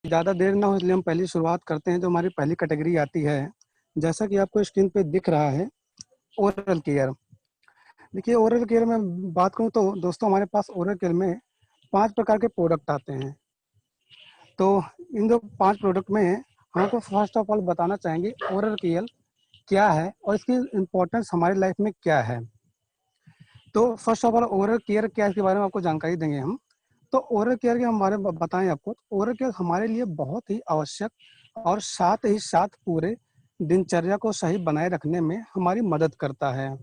ज़्यादा देर ना हो इसलिए हम पहली शुरुआत करते हैं। जो हमारी पहली कैटेगरी आती है, जैसा कि आपको स्क्रीन पे दिख रहा है, ओरल केयर। देखिए ओरल केयर में बात करूँ तो दोस्तों हमारे पास ओरल केयर में 5 प्रकार के प्रोडक्ट आते हैं। तो इन जो 5 प्रोडक्ट में हम आपको फर्स्ट ऑफ ऑल बताना चाहेंगे ओरल केयर क्या है और इसकी इम्पोर्टेंस हमारी लाइफ में क्या है। तो first of all oral care क्या है इसके बारे में आपको जानकारी देंगे हम। तो ओरल केयर के बारे में बताएं आपको, ओरल केयर हमारे लिए बहुत ही आवश्यक और साथ ही साथ पूरे दिनचर्या को सही बनाए रखने में हमारी मदद करता है।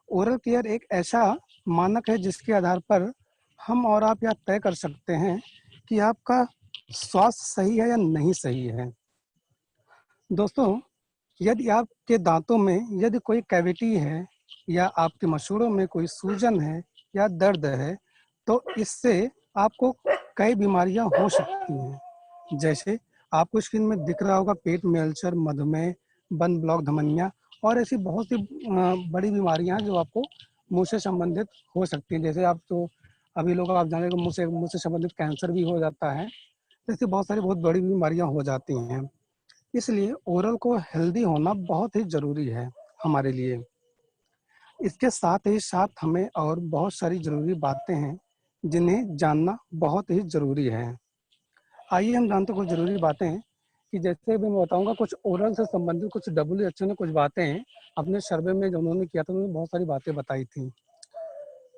ओरल केयर एक ऐसा मानक है जिसके आधार पर हम और आप यह तय कर सकते हैं कि आपका स्वास्थ्य सही है या नहीं सही है। दोस्तों, यदि आपके दांतों में यदि कोई कैविटी है या आपके मसूड़ों में कोई सूजन है या दर्द है, तो इससे आपको कई बीमारियां हो सकती हैं। जैसे आपको स्क्रीन में दिख रहा होगा, पेट में अल्सर, मधुमेह, बंद ब्लॉक धमनियां और ऐसी बहुत सी बड़ी बीमारियां हैं जो आपको मुंह से संबंधित हो सकती हैं। जैसे आप तो अभी लोग आप जाने मुंह से संबंधित कैंसर भी हो जाता है। ऐसी बहुत बड़ी बीमारियां हो जाती हैं। इसलिए ओरल को हेल्दी होना बहुत ही ज़रूरी है हमारे लिए। इसके साथ ही साथ हमें और बहुत सारी ज़रूरी बातें हैं जिन्हें जानना बहुत ही ज़रूरी है। आइए हम जानते हैं कुछ ज़रूरी बातें कि जैसे भी मैं बताऊंगा कुछ ओरल से संबंधित कुछ WHO ने कुछ बातें अपने सर्वे में जो उन्होंने किया था उन्होंने बहुत सारी बातें बताई थी।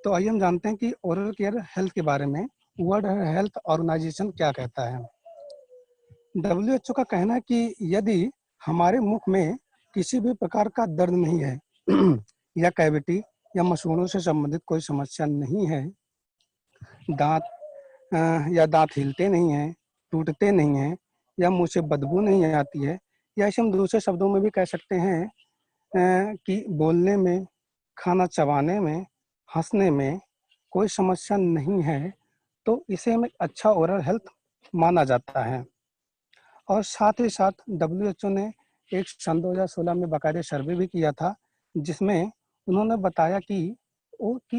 तो आइए हम जानते हैं कि ओरल केयर हेल्थ के बारे में वर्ल्ड हेल्थ ऑर्गेनाइजेशन क्या कहता है। WHO का कहना है कि यदि हमारे मुख में किसी भी प्रकार का दर्द नहीं है या कैविटी या मसूड़ों से संबंधित कोई समस्या नहीं है, दांत या दांत हिलते नहीं हैं, टूटते नहीं हैं या मुंह से बदबू नहीं आती है, या ऐसे हम दूसरे शब्दों में भी कह सकते हैं कि बोलने में, खाना चबाने में, हंसने में कोई समस्या नहीं है, तो इसे हमें अच्छा ओरल हेल्थ माना जाता है। और साथ ही साथ WHO ने एक सन 2016 में बाकायदे सर्वे भी किया था, जिसमें उन्होंने बताया कि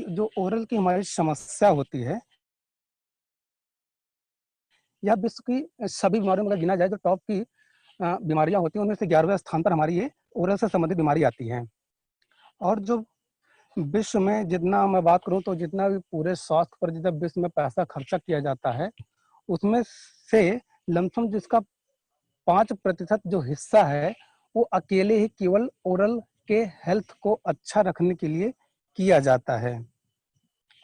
जो ओरल की हमारी समस्या होती है या विश्व की सभी बीमारियों में अगर गिना जाए तो टॉप की बीमारियां होती हैं, उनमें से 11वें स्थान पर हमारी ये ओरल से संबंधित बीमारी आती है। और जो विश्व में जितना मैं बात करूं तो जितना भी पूरे स्वास्थ्य पर जितना विश्व में पैसा खर्चा किया जाता है, उसमें से लमसम जिसका 5% जो हिस्सा है वो अकेले ही केवल ओरल के हेल्थ को अच्छा रखने के लिए किया जाता है।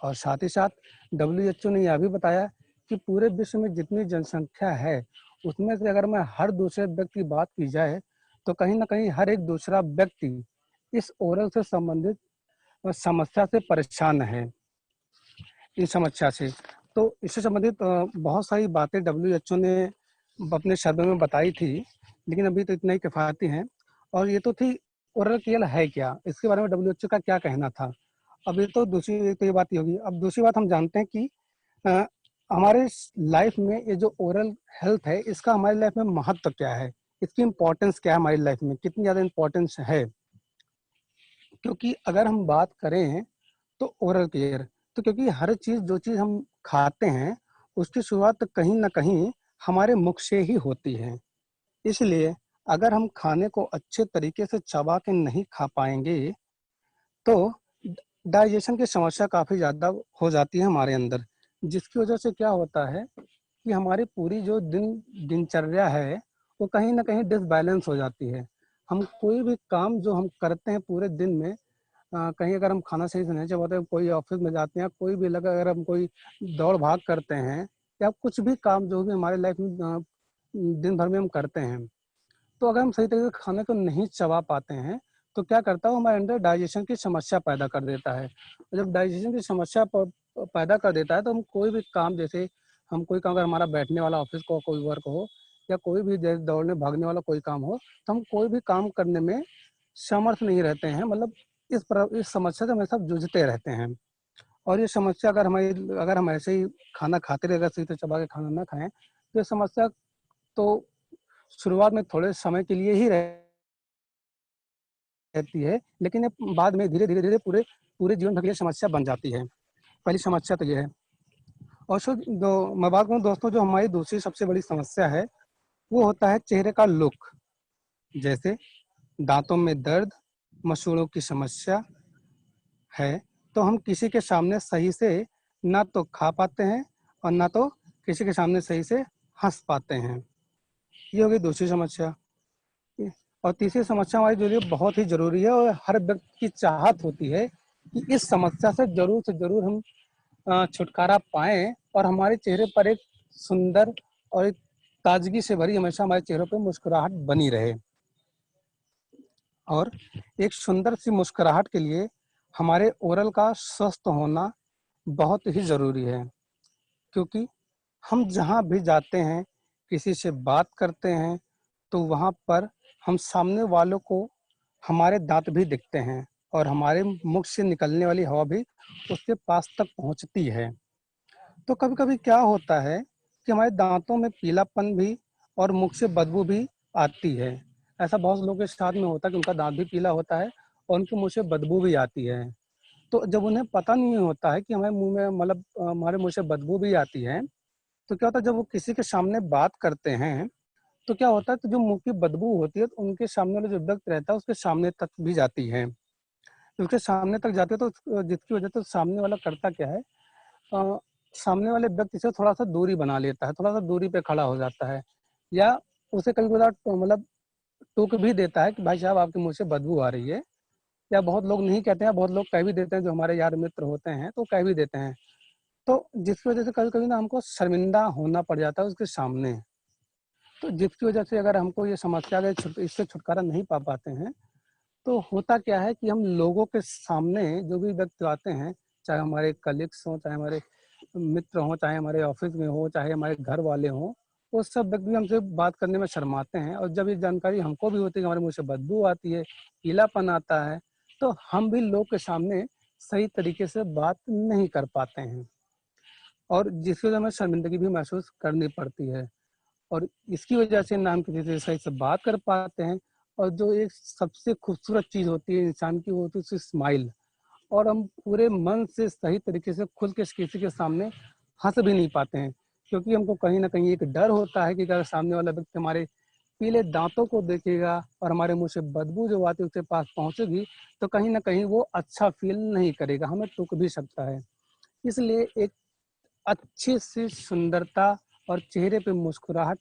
और साथ ही साथ WHO ने यह भी बताया कि पूरे विश्व में जितनी जनसंख्या है उसमें से अगर मैं हर दूसरे व्यक्ति की बात की जाए तो कहीं ना कहीं हर एक दूसरा व्यक्ति इस ओरल से संबंधित समस्या से परेशान है, इस समस्या से। तो इससे संबंधित बहुत सारी बातें WHO ने अपने सर्वे में बताई थी, लेकिन अभी तो इतना ही किफ़ायती हैं। और ये तो थी ओरल केयर है क्या, इसके बारे में WHO का क्या कहना था। अभी तो दूसरी तो ये बात ही होगी। अब दूसरी बात हम जानते हैं कि अ, हमारे लाइफ में ये जो ओरल हेल्थ है इसका हमारी लाइफ में महत्व क्या है, इसकी इम्पोर्टेंस क्या है, हमारी लाइफ में कितनी ज़्यादा इम्पोर्टेंस है। क्योंकि अगर हम बात करें तो ओरल केयर, तो क्योंकि हर चीज़ जो चीज़ हम खाते हैं उसकी शुरुआत कहीं ना कहीं हमारे मुख से ही होती है। इसलिए अगर हम खाने को अच्छे तरीके से चबा के नहीं खा पाएंगे तो डाइजेशन की समस्या काफ़ी ज़्यादा हो जाती है हमारे अंदर, जिसकी वजह से क्या होता है कि हमारी पूरी जो दिनचर्या है वो कहीं ना कहीं डिसबैलेंस हो जाती है। हम कोई भी काम जो हम करते हैं पूरे दिन में, कहीं अगर हम खाना सही से नहीं चबाते, कोई ऑफिस में जाते हैं, कोई भी लगा अगर हम कोई दौड़ भाग करते हैं या कुछ भी काम जो भी हमारे लाइफ में दिन भर में हम करते हैं, तो अगर हम सही तरीके से खाने को नहीं चबा पाते हैं तो क्या करता है वो हमारे अंदर डाइजेशन की समस्या पैदा कर देता है। और जब डाइजेशन की समस्या पैदा कर देता है तो हम कोई भी काम, जैसे हम कोई काम अगर हमारा बैठने वाला ऑफिस को कोई वर्क हो या कोई भी दौड़ने भागने वाला कोई काम हो, तो हम कोई भी काम करने में समर्थ नहीं रहते हैं। मतलब इस समस्या से हमेशा जूझते रहते हैं। और ये समस्या अगर हम ऐसे ही खाना खाते रहे, अगर सही से चबा के खाना ना खाएं तो ये समस्या तो शुरुआत में थोड़े समय के लिए ही रहती है, लेकिन ये बाद में धीरे धीरे धीरे पूरे पूरे जीवन भर के लिए समस्या बन जाती है। पहली समस्या तो ये है। और मैं बात करूँ दोस्तों, जो हमारी दूसरी सबसे बड़ी समस्या है वो होता है चेहरे का लुक। जैसे दांतों में दर्द, मसूड़ों की समस्या है, तो हम किसी के सामने सही से ना तो खा पाते हैं और ना तो किसी के सामने सही से हंस पाते हैं। ये हो गई दूसरी समस्या। और तीसरी समस्या हमारी जो लिए बहुत ही जरूरी है और हर व्यक्ति की चाहत होती है कि इस समस्या से जरूर हम छुटकारा पाएं और हमारे चेहरे पर एक सुंदर और एक ताजगी से भरी हमेशा हमारे चेहरों पर मुस्कुराहट बनी रहे। और एक सुंदर सी मुस्कुराहट के लिए हमारे ओरल का स्वस्थ होना बहुत ही ज़रूरी है, क्योंकि हम जहाँ भी जाते हैं, किसी से बात करते हैं, तो वहाँ पर हम सामने वालों को हमारे दांत भी दिखते हैं और हमारे मुख से निकलने वाली हवा भी उसके पास तक पहुँचती है। तो कभी-कभी क्या होता है कि हमारे दांतों में पीलापन भी और मुख से बदबू भी आती है। ऐसा बहुत लोगों के साथ में होता है कि उनका दांत भी पीला होता है और उनके मुँह से बदबू भी आती है। तो जब उन्हें पता नहीं होता है कि हमारे मुँह में मतलब हमारे मुँह से बदबू भी आती है, तो क्या होता है जब वो किसी के सामने बात करते हैं, तो क्या होता है, तो जो मुँह की बदबू होती है, तो उनके सामने वाला जो व्यक्ति रहता है, उसके सामने तक भी जाती है। तो उसके सामने तक जाती है, तो जिसकी वजह से सामने वाला करता क्या है, अ, सामने वाले व्यक्ति से थोड़ा-सा दूरी बना लेता है, थोड़ा-सा दूरी पे खड़ा हो जाता है या उसे कभी-कभार मतलब टोक भी देता है कि भाई साहब आपके मुँह से बदबू आ रही है, या बहुत लोग नहीं कहते हैं, बहुत लोग कह भी देते हैं, जो हमारे यार मित्र होते हैं, तो कह भी देते हैं। तो जिसकी वजह से कभी-कभी ना हमको शर्मिंदा होना पड़ जाता है उसके सामने। तो जिसकी वजह से अगर हमको ये समस्या के इससे छुटकारा नहीं पा पाते हैं, तो होता क्या है कि हम लोगों के सामने जो भी व्यक्ति आते हैं, चाहे हमारे कलीग्स हों, चाहे हमारे मित्र हों, चाहे हमारे ऑफिस में हो, चाहे हमारे घर वाले हों, वो सब व्यक्ति हमसे बात करने में शर्माते हैं और जब ये जानकारी हमको भी होती है कि हमारे मुँह से बदबू आती है, पीलापन आता है, तो हम भी लोग के सामने सही तरीके से बात नहीं कर पाते हैं और जिसकी वजह हमें शर्मिंदगी भी महसूस करनी पड़ती है। और इसकी वजह से ना हम किसी से सही से बात कर पाते हैं और जो एक सबसे खूबसूरत चीज़ होती है इंसान की, वो होती है उसकी स्माइल। और हम पूरे मन से सही तरीके से खुल के किसी के सामने हँस भी नहीं पाते हैं, क्योंकि हमको कहीं न कहीं एक डर होता है कि अगर सामने वाला व्यक्ति हमारे पीले दाँतों को देखेगा और हमारे मुँह से बदबू जो आती है उसके पास पहुँचेगी, तो कहीं न कहीं वो अच्छा फ़ील नहीं करेगा, हमें टोक भी सकता है। इसलिए एक अच्छी सी सुंदरता और चेहरे पे मुस्कुराहट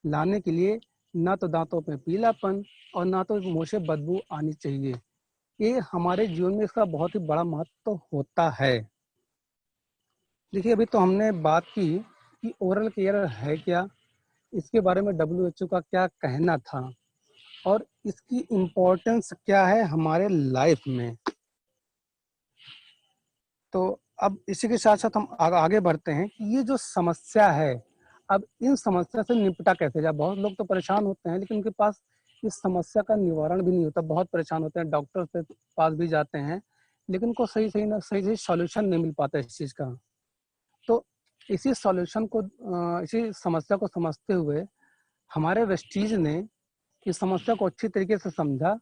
लाने के लिए ना तो दांतों में पीलापन और ना तो मुंह से बदबू आनी चाहिए। ये हमारे जीवन में इसका बहुत ही बड़ा महत्व होता है। देखिए, अभी तो हमने बात की कि ओरल केयर है क्या, इसके बारे में डब्ल्यूएचओ का क्या कहना था और इसकी इम्पोर्टेंस क्या है हमारे लाइफ में। तो अब इसी के साथ-साथ हम आगे बढ़ते हैं कि ये जो समस्या है, अब इन समस्या से निपटा कैसे जाए? बहुत लोग तो परेशान होते हैं, लेकिन उनके पास इस समस्या का निवारण भी नहीं होता, बहुत परेशान होते हैं, डॉक्टर के पास भी जाते हैं, लेकिन उनको सही-सही सॉल्यूशन नहीं मिल पाता इस चीज़ का। तो इसी समस्या को समझते हुए हमारे वेस्टीज़ ने इस समस्या को अच्छी तरीके से समझा,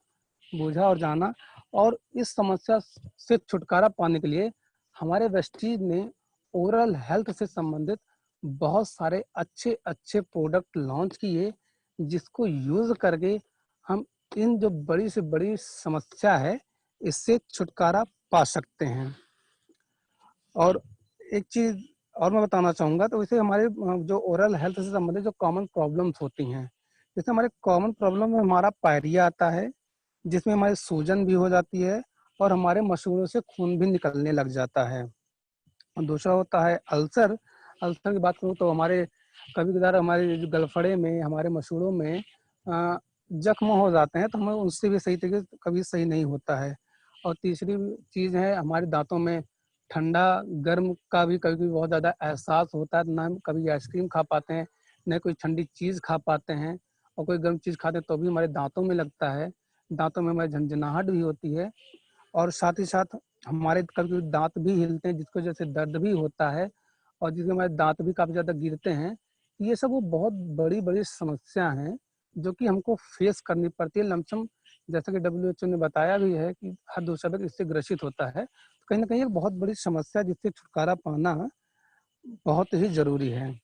बूझा और जाना और इस समस्या से छुटकारा पाने के लिए हमारे वेस्टीज ने ओरल हेल्थ से संबंधित बहुत सारे अच्छे-अच्छे प्रोडक्ट लॉन्च किए, जिसको यूज़ करके हम इन जो बड़ी से बड़ी समस्या है, इससे छुटकारा पा सकते हैं। और एक चीज़ और मैं बताना चाहूँगा, तो वैसे हमारे जो ओरल हेल्थ से संबंधित जो कॉमन प्रॉब्लम्स होती हैं, जैसे हमारे कॉमन प्रॉब्लम में हमारा पायरिया आता है, जिसमें हमारी सूजन भी हो जाती है और हमारे मसूड़ों से खून भी निकलने लग जाता है। और दूसरा होता है अल्सर। अल्सर की बात करूँ तो हमारे कभी-कभार हमारे जो गलफड़े में, हमारे मसूड़ों में जख्म हो जाते हैं, तो हमें उससे भी सही तरीके से कभी सही नहीं होता है। और तीसरी चीज़ है हमारे दाँतों में ठंडा, गर्म का भी कभी-कभी बहुत ज़्यादा एहसास होता है, ना हम कभी आइसक्रीम खा पाते हैं, ना कोई ठंडी चीज़ खा पाते हैं और कोई गर्म चीज़ खाते हैं तो भी हमारे दाँतों में लगता है, दाँतों में हमारी झनझनाहट भी होती है और साथ ही साथ हमारे कभी-कभी दाँत भी हिलते हैं, जिसकी वजह से दर्द भी होता है और जिससे हमारे दाँत भी काफ़ी ज़्यादा गिरते हैं। ये सब वो बहुत बड़ी-बड़ी समस्या हैं, जो कि हमको फेस करनी पड़ती है लमसम। जैसा कि डब्ल्यूएचओ ने बताया भी है कि हर दूसरा व्यक्ति इससे ग्रसित होता है। तो कहीं न कहीं एक बहुत बड़ी समस्या है, जिससे छुटकारा पाना बहुत ही ज़रूरी है।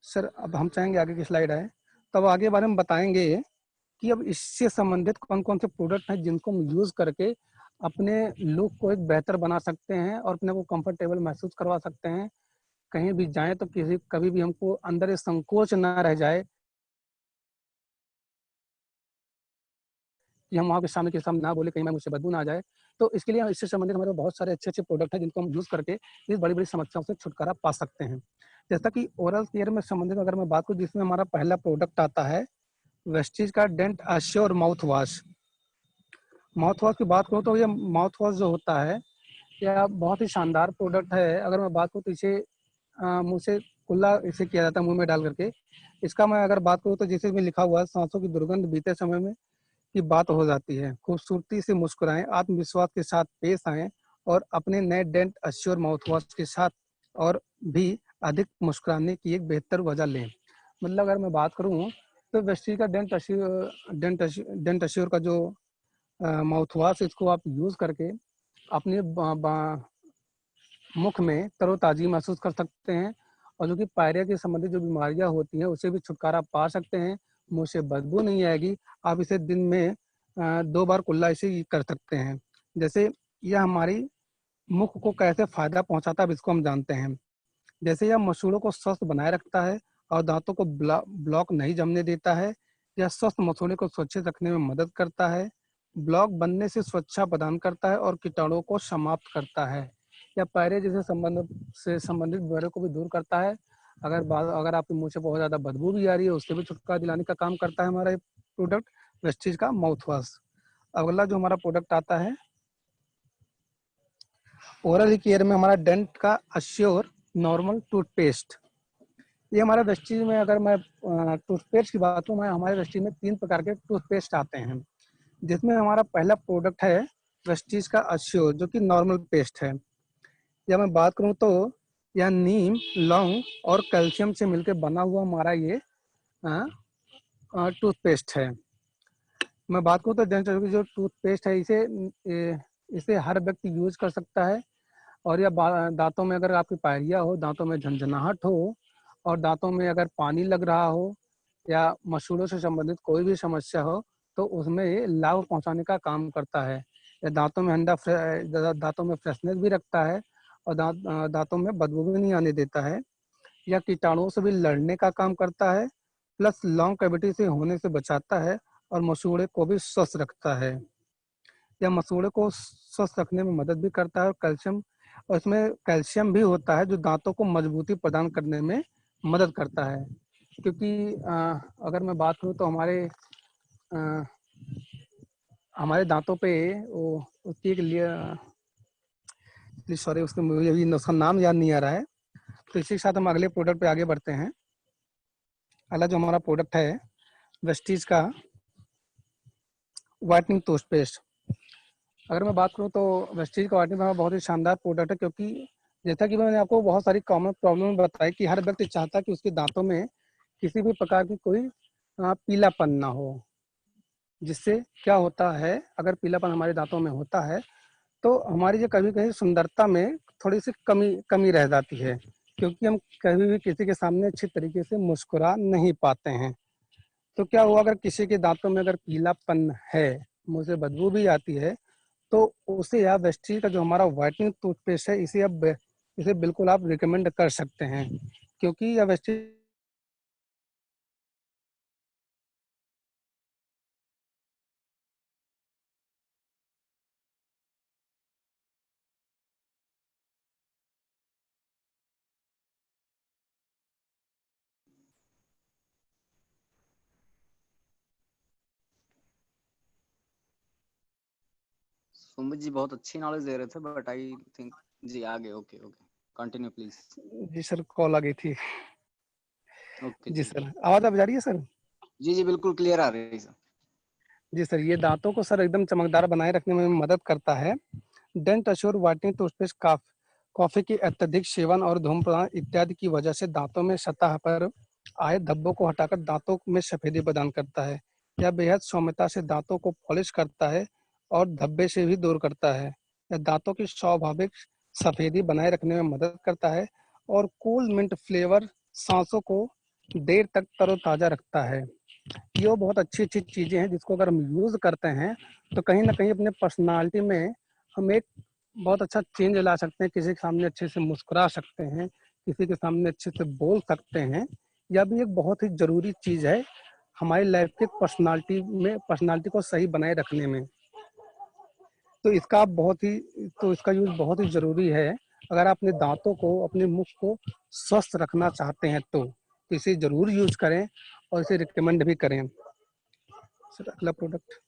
सर अब हम चाहेंगे आगे की स्लाइड आए, तब आगे बारे में बताएँगे कि अब इससे संबंधित कौन-कौन से प्रोडक्ट हैं जिनको हम यूज़ करके अपने लुक को एक बेहतर बना सकते हैं और अपने को कंफर्टेबल महसूस करवा सकते हैं। कहीं भी जाएँ तो किसी कभी भी हमको अंदर ये संकोच ना रह जाए कि हम वहाँ के सामने के सामने ना बोले, कहीं मैं मुझसे बदबू ना आ जाए। तो इसके लिए इससे संबंधित हमारे पास बहुत सारे अच्छे-अच्छे प्रोडक्ट हैं जिनको हम यूज़ करके इस बड़ी-बड़ी समस्याओं से छुटकारा पा सकते हैं। जैसा कि ओरल केयर में संबंधित अगर मैं बात करूँ, जिसमें हमारा पहला प्रोडक्ट आता है वेस्टीज का Dentassure mouthwash. Mouthwash की बात करूँ तो ये माउथ वॉश जो होता है, यह बहुत ही शानदार प्रोडक्ट है। अगर मैं बात करूँ तो इसे मुँह से कुल्ला इसे किया जाता है मुँह में डाल करके। इसका मैं अगर बात करूँ तो जैसे इसमें लिखा हुआ है, सांसों की दुर्गंध बीते समय में की बात हो जाती है। खूबसूरती से मुस्कुराएँ, आत्मविश्वास के साथ पेश आएँ और अपने नए डेंट एश्योर माउथ वॉश के साथ और भी अधिक मुस्कुराने की एक बेहतर वजह लें। मतलब अगर मैं बात करूँ तो वेस्टीज का डेंट एश्योर का जो माउथ वॉश, इसको आप यूज़ करके अपने मुख में तरोताज़गी महसूस कर सकते हैं और जो कि पायरिया के संबंधित जो बीमारियां होती हैं उससे भी छुटकारा पा सकते हैं। मुँह से बदबू नहीं आएगी। आप इसे दिन में 2 बार कुल्ला इसे कर सकते हैं। जैसे यह हमारी मुख को कैसे फ़ायदा पहुँचाता है अब इसको हम जानते हैं। जैसे यह मसूड़ों को स्वस्थ बनाए रखता है और दांतों को ब्लॉक नहीं जमने देता है। यह स्वस्थ मसूड़े को सुरक्षित रखने में मदद करता है। ब्लॉक बनने से सुरक्षा प्रदान करता है और कीटाणुओं को समाप्त करता है। यह पैरे जैसे संबंधित बीमारियों को भी दूर करता है। अगर आपके मुंह से बहुत ज़्यादा बदबू भी आ रही है, उससे भी छुटकारा दिलाने का काम करता है हमारा ये प्रोडक्ट वेस्टीज का माउथ वॉश। अगला जो हमारा प्रोडक्ट आता है ओरल केयर में, हमारा डेंट का अश्योर नॉर्मल टूथपेस्ट। ये हमारे वेस्टीज में अगर मैं टूथपेस्ट की बात करूँ, मैं हमारे वेस्टीज में 3 प्रकार के टूथपेस्ट आते हैं, जिसमें हमारा पहला प्रोडक्ट है वेस्टीज का अश्योर जो कि नॉर्मल पेस्ट है। या मैं बात करूँ तो यह नीम, लौंग और कैल्शियम से मिलकर बना हुआ हमारा ये टूथपेस्ट है। मैं बात करूँ तो डेंटल की जो टूथपेस्ट है इसे हर व्यक्ति यूज कर सकता है। और या दांतों में अगर आपकी पायरिया हो, दांतों में झंझनाहट हो और दांतों में अगर पानी लग रहा हो या मसूड़ों से संबंधित कोई भी समस्या हो तो उसमें ये लाभ पहुंचाने का काम करता है। या दांतों में फ्रेशनेस भी रखता है और दांतों में बदबू भी नहीं आने देता है। या कीटाणुओं से भी लड़ने का काम करता है, प्लस लॉन्ग कैविटी से होने से बचाता है और मसूड़े को भी स्वस्थ रखता है। या मसूड़े को स्वस्थ रखने में मदद भी करता है और इसमें कैल्शियम भी होता है जो दांतों को मजबूती प्रदान करने में मदद करता है। क्योंकि अगर मैं बात करूँ तो हमारे दांतों पे वो उसकी एक सॉरी उसका मुझे अभी उसका नाम याद नहीं आ रहा है। तो इसी के साथ हम अगले प्रोडक्ट पे आगे बढ़ते हैं। अगला जो हमारा प्रोडक्ट है वेस्टीज का व्हाइटनिंग टूथपेस्ट। अगर मैं बात करूँ तो वेस्टीज का व्हाइटनिंग बहुत ही शानदार प्रोडक्ट है, क्योंकि जैसा कि मैंने आपको बहुत सारी कॉमन प्रॉब्लम बताई कि हर व्यक्ति चाहता है कि उसके दांतों में किसी भी प्रकार की कोई पीलापन ना हो। जिससे क्या होता है, अगर पीलापन हमारे दांतों में होता है तो हमारी जो कभी कभी सुंदरता में थोड़ी सी कमी कमी रह जाती है, क्योंकि हम कभी भी किसी के सामने अच्छी तरीके से मुस्कुरा नहीं पाते हैं। तो क्या हुआ, अगर किसी के दांतों में अगर पीलापन है, मुंह से बदबू भी आती है, तो उसे आप वेस्टीज का जो हमारा व्हाइटनिंग टूथपेस्ट है इसे बिल्कुल आप रिकमेंड कर सकते हैं, क्योंकि यह वेस्टीज सुमित जी बहुत अच्छी नॉलेज दे रहे थे, बट आई थिंक जी आगे ओके ओके कंटिन्यू प्लीज। जी सर, कॉल आ गई थी। ओके जी जी सर, आवाज अब जा रही है सर? जी जी बिल्कुल क्लियर आ रही है सर। जी सर, ये दांतों को सर एकदम चमकदार बनाए रखने में मदद करता है। Dentassure whitening toothpaste coffee के अत्यधिक सेवन और धूम्रपान इत्यादि की वजह से दांतों में सतह पर आए धब्बों को हटाकर दांतों में सफेदी प्रदान करता है। यह बेहद सौम्यता से दांतों को पॉलिश करता है और धब्बे से भी दूर करता है। यह दांतों की स्वाभाविक सफेदी बनाए रखने में मदद करता है और कूल मिंट फ्लेवर सांसों को देर तक तरोताजा रखता है। ये बहुत अच्छी चीज़ें हैं जिसको अगर हम यूज़ करते हैं तो कहीं ना कहीं अपने पर्सनालिटी में हम एक बहुत अच्छा चेंज ला सकते हैं। किसी के सामने अच्छे से मुस्कुरा सकते हैं, किसी के सामने अच्छे से बोल सकते हैं। यह भी एक बहुत ही ज़रूरी चीज़ है हमारी लाइफ के पर्सनालिटी को सही बनाए रखने में। तो इसका यूज़ बहुत ही ज़रूरी है। अगर आप अपने दांतों को, अपने मुख को स्वस्थ रखना चाहते हैं तो इसे ज़रूर यूज़ करें और इसे रिकमेंड भी करें। सर अगला प्रोडक्ट,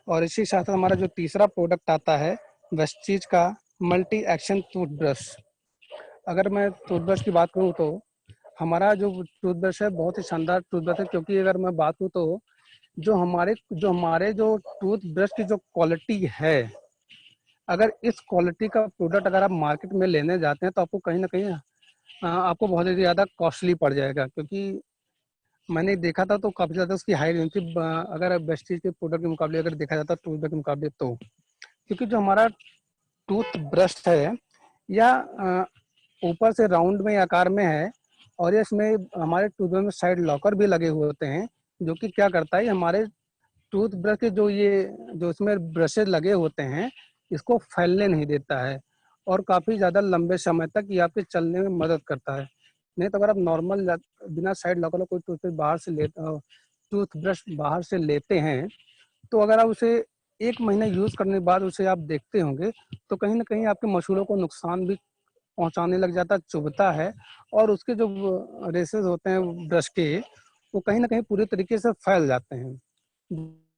और इसी साथ हमारा जो तीसरा प्रोडक्ट आता है वेस्टीज का मल्टी एक्शन टूथब्रश। अगर मैं टूथब्रश की बात करूँ तो हमारा जो टूथब्रश है बहुत ही शानदार टूथब्रश है, क्योंकि अगर मैं बात करूँ तो जो टूथब्रश की जो क्वालिटी है, अगर इस क्वालिटी का प्रोडक्ट अगर आप मार्केट में लेने जाते हैं तो आपको कहीं ना कहीं आपको बहुत ही ज़्यादा कॉस्टली पड़ जाएगा। क्योंकि मैंने देखा था तो काफ़ी ज़्यादा उसकी हाई रेंज थी, अगर वेस्टीज के प्रोडक्ट के मुकाबले अगर देखा जाता टूथब्रश के मुकाबले तो। क्योंकि जो हमारा टूथ ब्रश है या ऊपर से राउंड में आकार में है, और इसमें हमारे टूथब्रश में साइड लॉकर भी लगे हुए होते हैं, जो कि क्या करता है हमारे टूथब्रश के जो इसमें ब्रशेज लगे होते हैं इसको फैलने नहीं देता है, और काफ़ी ज़्यादा लंबे समय तक ये आपके चलने में मदद करता है। नहीं तो अगर आप नॉर्मल बिना साइड लॉकर कोई टूथब्रश बाहर से लेते हैं तो अगर आप उसे 1 महीना यूज़ करने के बाद उसे आप देखते होंगे तो कहीं ना कहीं आपके मसूड़ों को नुकसान भी पहुंचाने लग जाता है, चुभता है, और उसके जो रेसेस होते हैं ब्रश के, वो कहीं ना कहीं पूरी तरीके से फैल जाते हैं,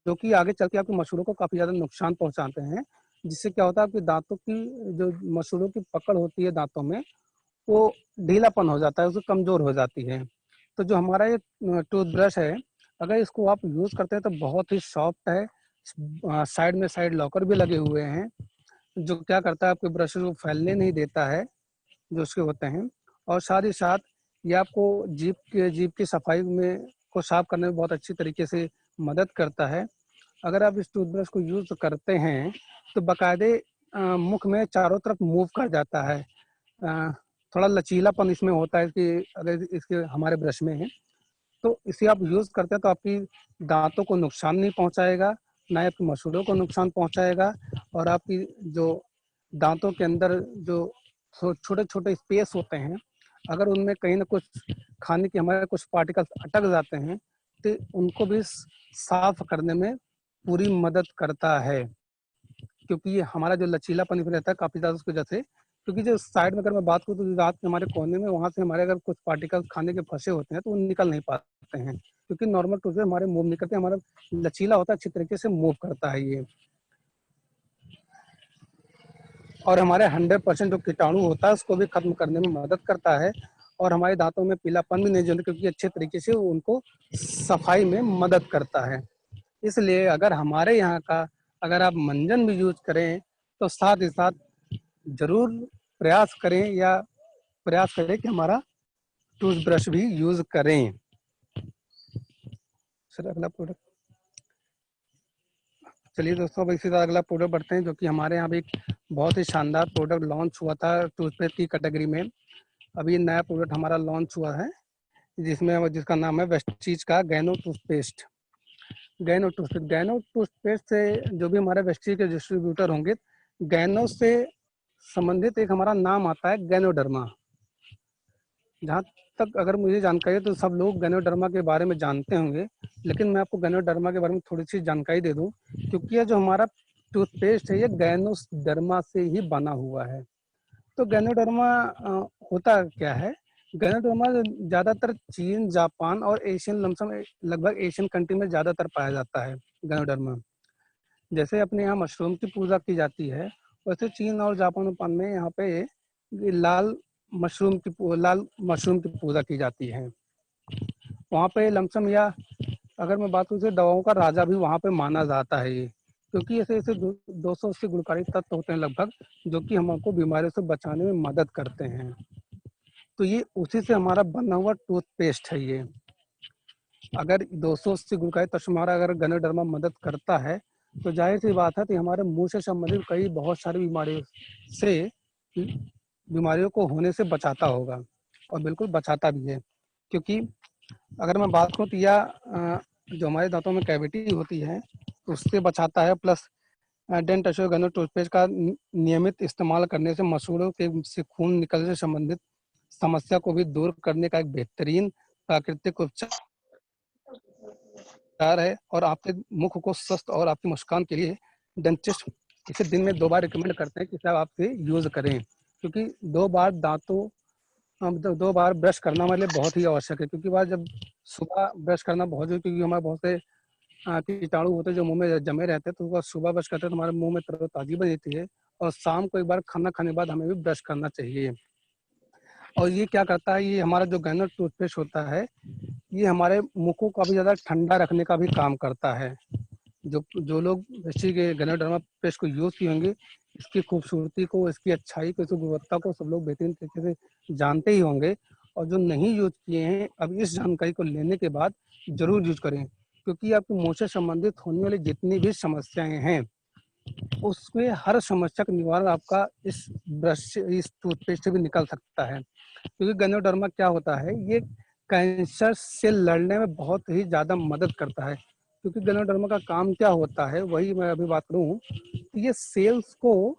जो कि आगे चल के आपके मसूड़ों को काफ़ी ज़्यादा नुकसान पहुंचाते हैं। जिससे क्या होता है आपके दांतों की जो मसूड़ों की पकड़ होती है दांतों में, वो ढीलापन हो जाता है, उसको कमज़ोर हो जाती है। तो जो हमारा ये टूथब्रश है, अगर इसको आप यूज़ करते हैं तो बहुत ही सॉफ्ट है। साइड में साइड लॉकर भी लगे हुए हैं, जो क्या करता है आपके ब्रशेज़ को फैलने नहीं देता है, जो उसके होते हैं। और साथ ही साथ ये आपको जीभ की सफाई में को साफ करने में बहुत अच्छी तरीके से मदद करता है। अगर आप इस टूथब्रश को यूज़ करते हैं तो बाकायदे मुख में चारों तरफ मूव कर जाता है। अ, थोड़ा लचीलापन इसमें होता है कि अगर इसके हमारे ब्रश में है तो इसे आप यूज़ करते हैं तो आपकी दांतों को नुकसान नहीं पहुंचाएगा, ना ही आपके मसूड़ों को नुकसान पहुंचाएगा, और आपकी जो दांतों के अंदर जो छोटे छोटे स्पेस होते हैं, अगर उनमें कहीं ना कुछ खाने के हमारे कुछ पार्टिकल्स अटक जाते हैं तो उनको भी साफ करने में पूरी मदद करता है। क्योंकि ये हमारा जो लचीलापन इसमें रहता है काफ़ी ज़्यादा उसकी वजह से, क्योंकि जो साइड में अगर मैं बात करूँ तो दांत के हमारे कोने में वहाँ से हमारे अगर कुछ पार्टिकल खाने के फंसे होते हैं तो वो निकल नहीं पाते हैं, क्योंकि नॉर्मल टूथ हमारे मूव नहीं करते, हमारा लचीला होता है, अच्छी तरीके से मूव करता है ये, और हमारे 100% जो कीटाणु होता है उसको भी खत्म करने में मदद करता है, और हमारे दांतों में पीलापन भी नहीं जलता, क्योंकि अच्छे तरीके से उनको सफाई में मदद करता है। इसलिए अगर हमारे यहाँ का अगर आप मंजन भी यूज करें तो साथ ही साथ जरूर प्रयास करें कि हमारा टूथब्रश भी यूज करें। सर अगला प्रोडक्ट, चलिए दोस्तों अब इसी तरह अगला प्रोडक्ट बढ़ते हैं, जो कि हमारे यहाँ भी एक बहुत ही शानदार प्रोडक्ट लॉन्च हुआ था टूथपेस्ट की कैटेगरी में। अभी नया प्रोडक्ट हमारा लॉन्च हुआ है जिसका नाम है वेस्टीज का गैनो टूथपेस्ट से जो भी हमारे वेस्टीज के डिस्ट्रीब्यूटर होंगे, गैनो से संबंधित एक हमारा नाम आता है गैनोडर्मा। जहाँ तक अगर मुझे जानकारी है तो सब लोग गैनोडर्मा के बारे में जानते होंगे, लेकिन मैं आपको गैनोडर्मा के बारे में थोड़ी सी जानकारी दे दूं, क्योंकि ये जो हमारा टूथपेस्ट है ये गैनोडर्मा से ही बना हुआ है। तो गैनोडर्मा होता क्या है? गैनोडर्मा ज़्यादातर चीन, जापान और एशियन लमसम लगभग एशियन कंट्री में ज़्यादातर पाया जाता है गैनोडर्मा। जैसे अपने यहाँ मशरूम की पूजा की जाती है, वैसे चीन और जापान में यहाँ पे ये लाल मशरूम की पूजा की जाती है। वहाँ पे लमसम या अगर मैं बात करूँ तो दवाओं का राजा भी वहाँ पे माना जाता है ये, क्योंकि ऐसे ऐसे 280 गुणकारी तत्व होते हैं लगभग, जो कि हमको बीमारियों से बचाने में मदद करते हैं। तो ये उसी से हमारा बना हुआ टूथपेस्ट है ये। अगर 280 गुणकारी तत्व हमारा अगर गैनोडर्मा मदद करता है तो जाहिर सी बात है कि हमारे मुंह से संबंधित कई बहुत सारी बीमारियों को होने से बचाता होगा, और बिल्कुल बचाता भी है। क्योंकि अगर मैं बात करूँ तो जो हमारे दांतों में कैविटी होती है उससे बचाता है, प्लस डेंट अश्वगंधा टूथपेस्ट का नियमित इस्तेमाल करने से मसूड़ों के से खून निकलने से संबंधित समस्या को भी दूर करने का एक बेहतरीन प्राकृतिक उपचार है। और आपके मुख को स्वस्थ और आपकी मुस्कान के लिए डेंटिस्ट इसे दिन में 2 बार रिकमेंड करते हैं कि साहब आप इसे यूज करें, क्योंकि 2 बार दांतों 2 बार ब्रश करना हमारे लिए बहुत ही आवश्यक है। क्योंकि बार जब सुबह ब्रश करना बहुत जरूरी, क्योंकि हमारे बहुत से कीटाणु होते हैं जो मुंह में जमे रहते हैं, तो सुबह ब्रश करते हैं तो हमारे मुंह में तरोताजी बनी रहती है। और शाम को एक बार खाना खाने के बाद हमें भी ब्रश करना चाहिए। और ये क्या करता है, ये हमारा जो गैनर टूथपेस्ट होता है ये हमारे मुंह को काफी ज्यादा ठंडा रखने का भी काम करता है। जो जो लोग इसी के गैनोडर्मा पेस्ट को यूज किए होंगे, इसकी खूबसूरती को, इसकी अच्छाई को, इसकी गुणवत्ता को सब लोग बेहतरीन तरीके से जानते ही होंगे। और जो नहीं यूज किए हैं, अब इस जानकारी को लेने के बाद जरूर यूज करें, क्योंकि आपके मुंह से संबंधित होने वाली जितनी भी समस्याएं हैं उसमें हर समस्या का निवारण आपका इस ब्रश से, इस टूथपेस्ट से भी निकल सकता है। क्योंकि गैनोडर्मा क्या होता है, ये कैंसर से लड़ने में बहुत ही ज़्यादा मदद करता है। क्योंकि गैनोडर्मा का काम क्या होता है, वही मैं अभी बात करूँ, ये सेल्स को,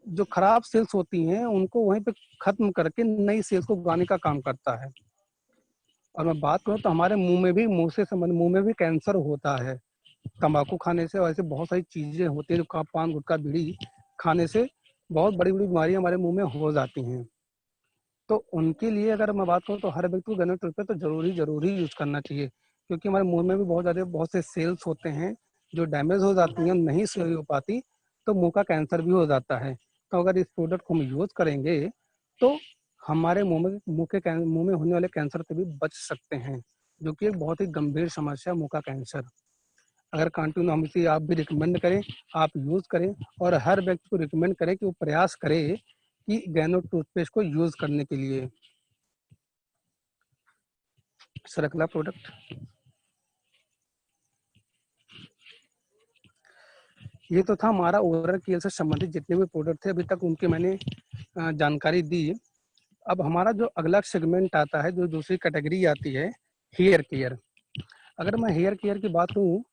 जो खराब सेल्स होती हैं उनको वहीं पे खत्म करके नई सेल्स को उगाने का काम करता है। और मैं बात करूँ तो हमारे मुंह में भी, मुंह में भी कैंसर होता है तंबाकू खाने से, और ऐसे बहुत सारी चीजें होती है जो पान गुटखा बीड़ी खाने से बहुत बड़ी बड़ी बीमारियां हमारे मुंह में हो जाती हैं। तो उनके लिए अगर मैं बात करूँ तो हर व्यक्ति को गन्ना टूथपेस्ट तो जरूरी यूज करना चाहिए। क्योंकि हमारे मुंह में भी बहुत से सेल्स होते हैं जो डैमेज हो जाती हैं, नहीं सही हो पाती, तो मुंह का कैंसर भी हो जाता है। तो अगर इस प्रोडक्ट को हम यूज करेंगे तो हमारे मुंह में होने वाले कैंसर से भी बच सकते हैं, जो कि एक बहुत ही गंभीर समस्या है मुंह का कैंसर। अगर कंटिन्यू हम इसे आप भी रिकमेंड करें, आप यूज करें, और हर व्यक्ति को रिकमेंड करें कि वो प्रयास करे कि गैनो टूथपेस्ट को यूज करने के लिए। सर अगला प्रोडक्ट, ये तो था हमारा ओरल केयर से संबंधित जितने भी प्रोडक्ट थे अभी तक उनके मैंने जानकारी दी। अब हमारा जो अगला सेगमेंट आता है, जो दूसरी कैटेगरी आती है, हेयर केयर। अगर मैं हेयर केयर की बात करूँ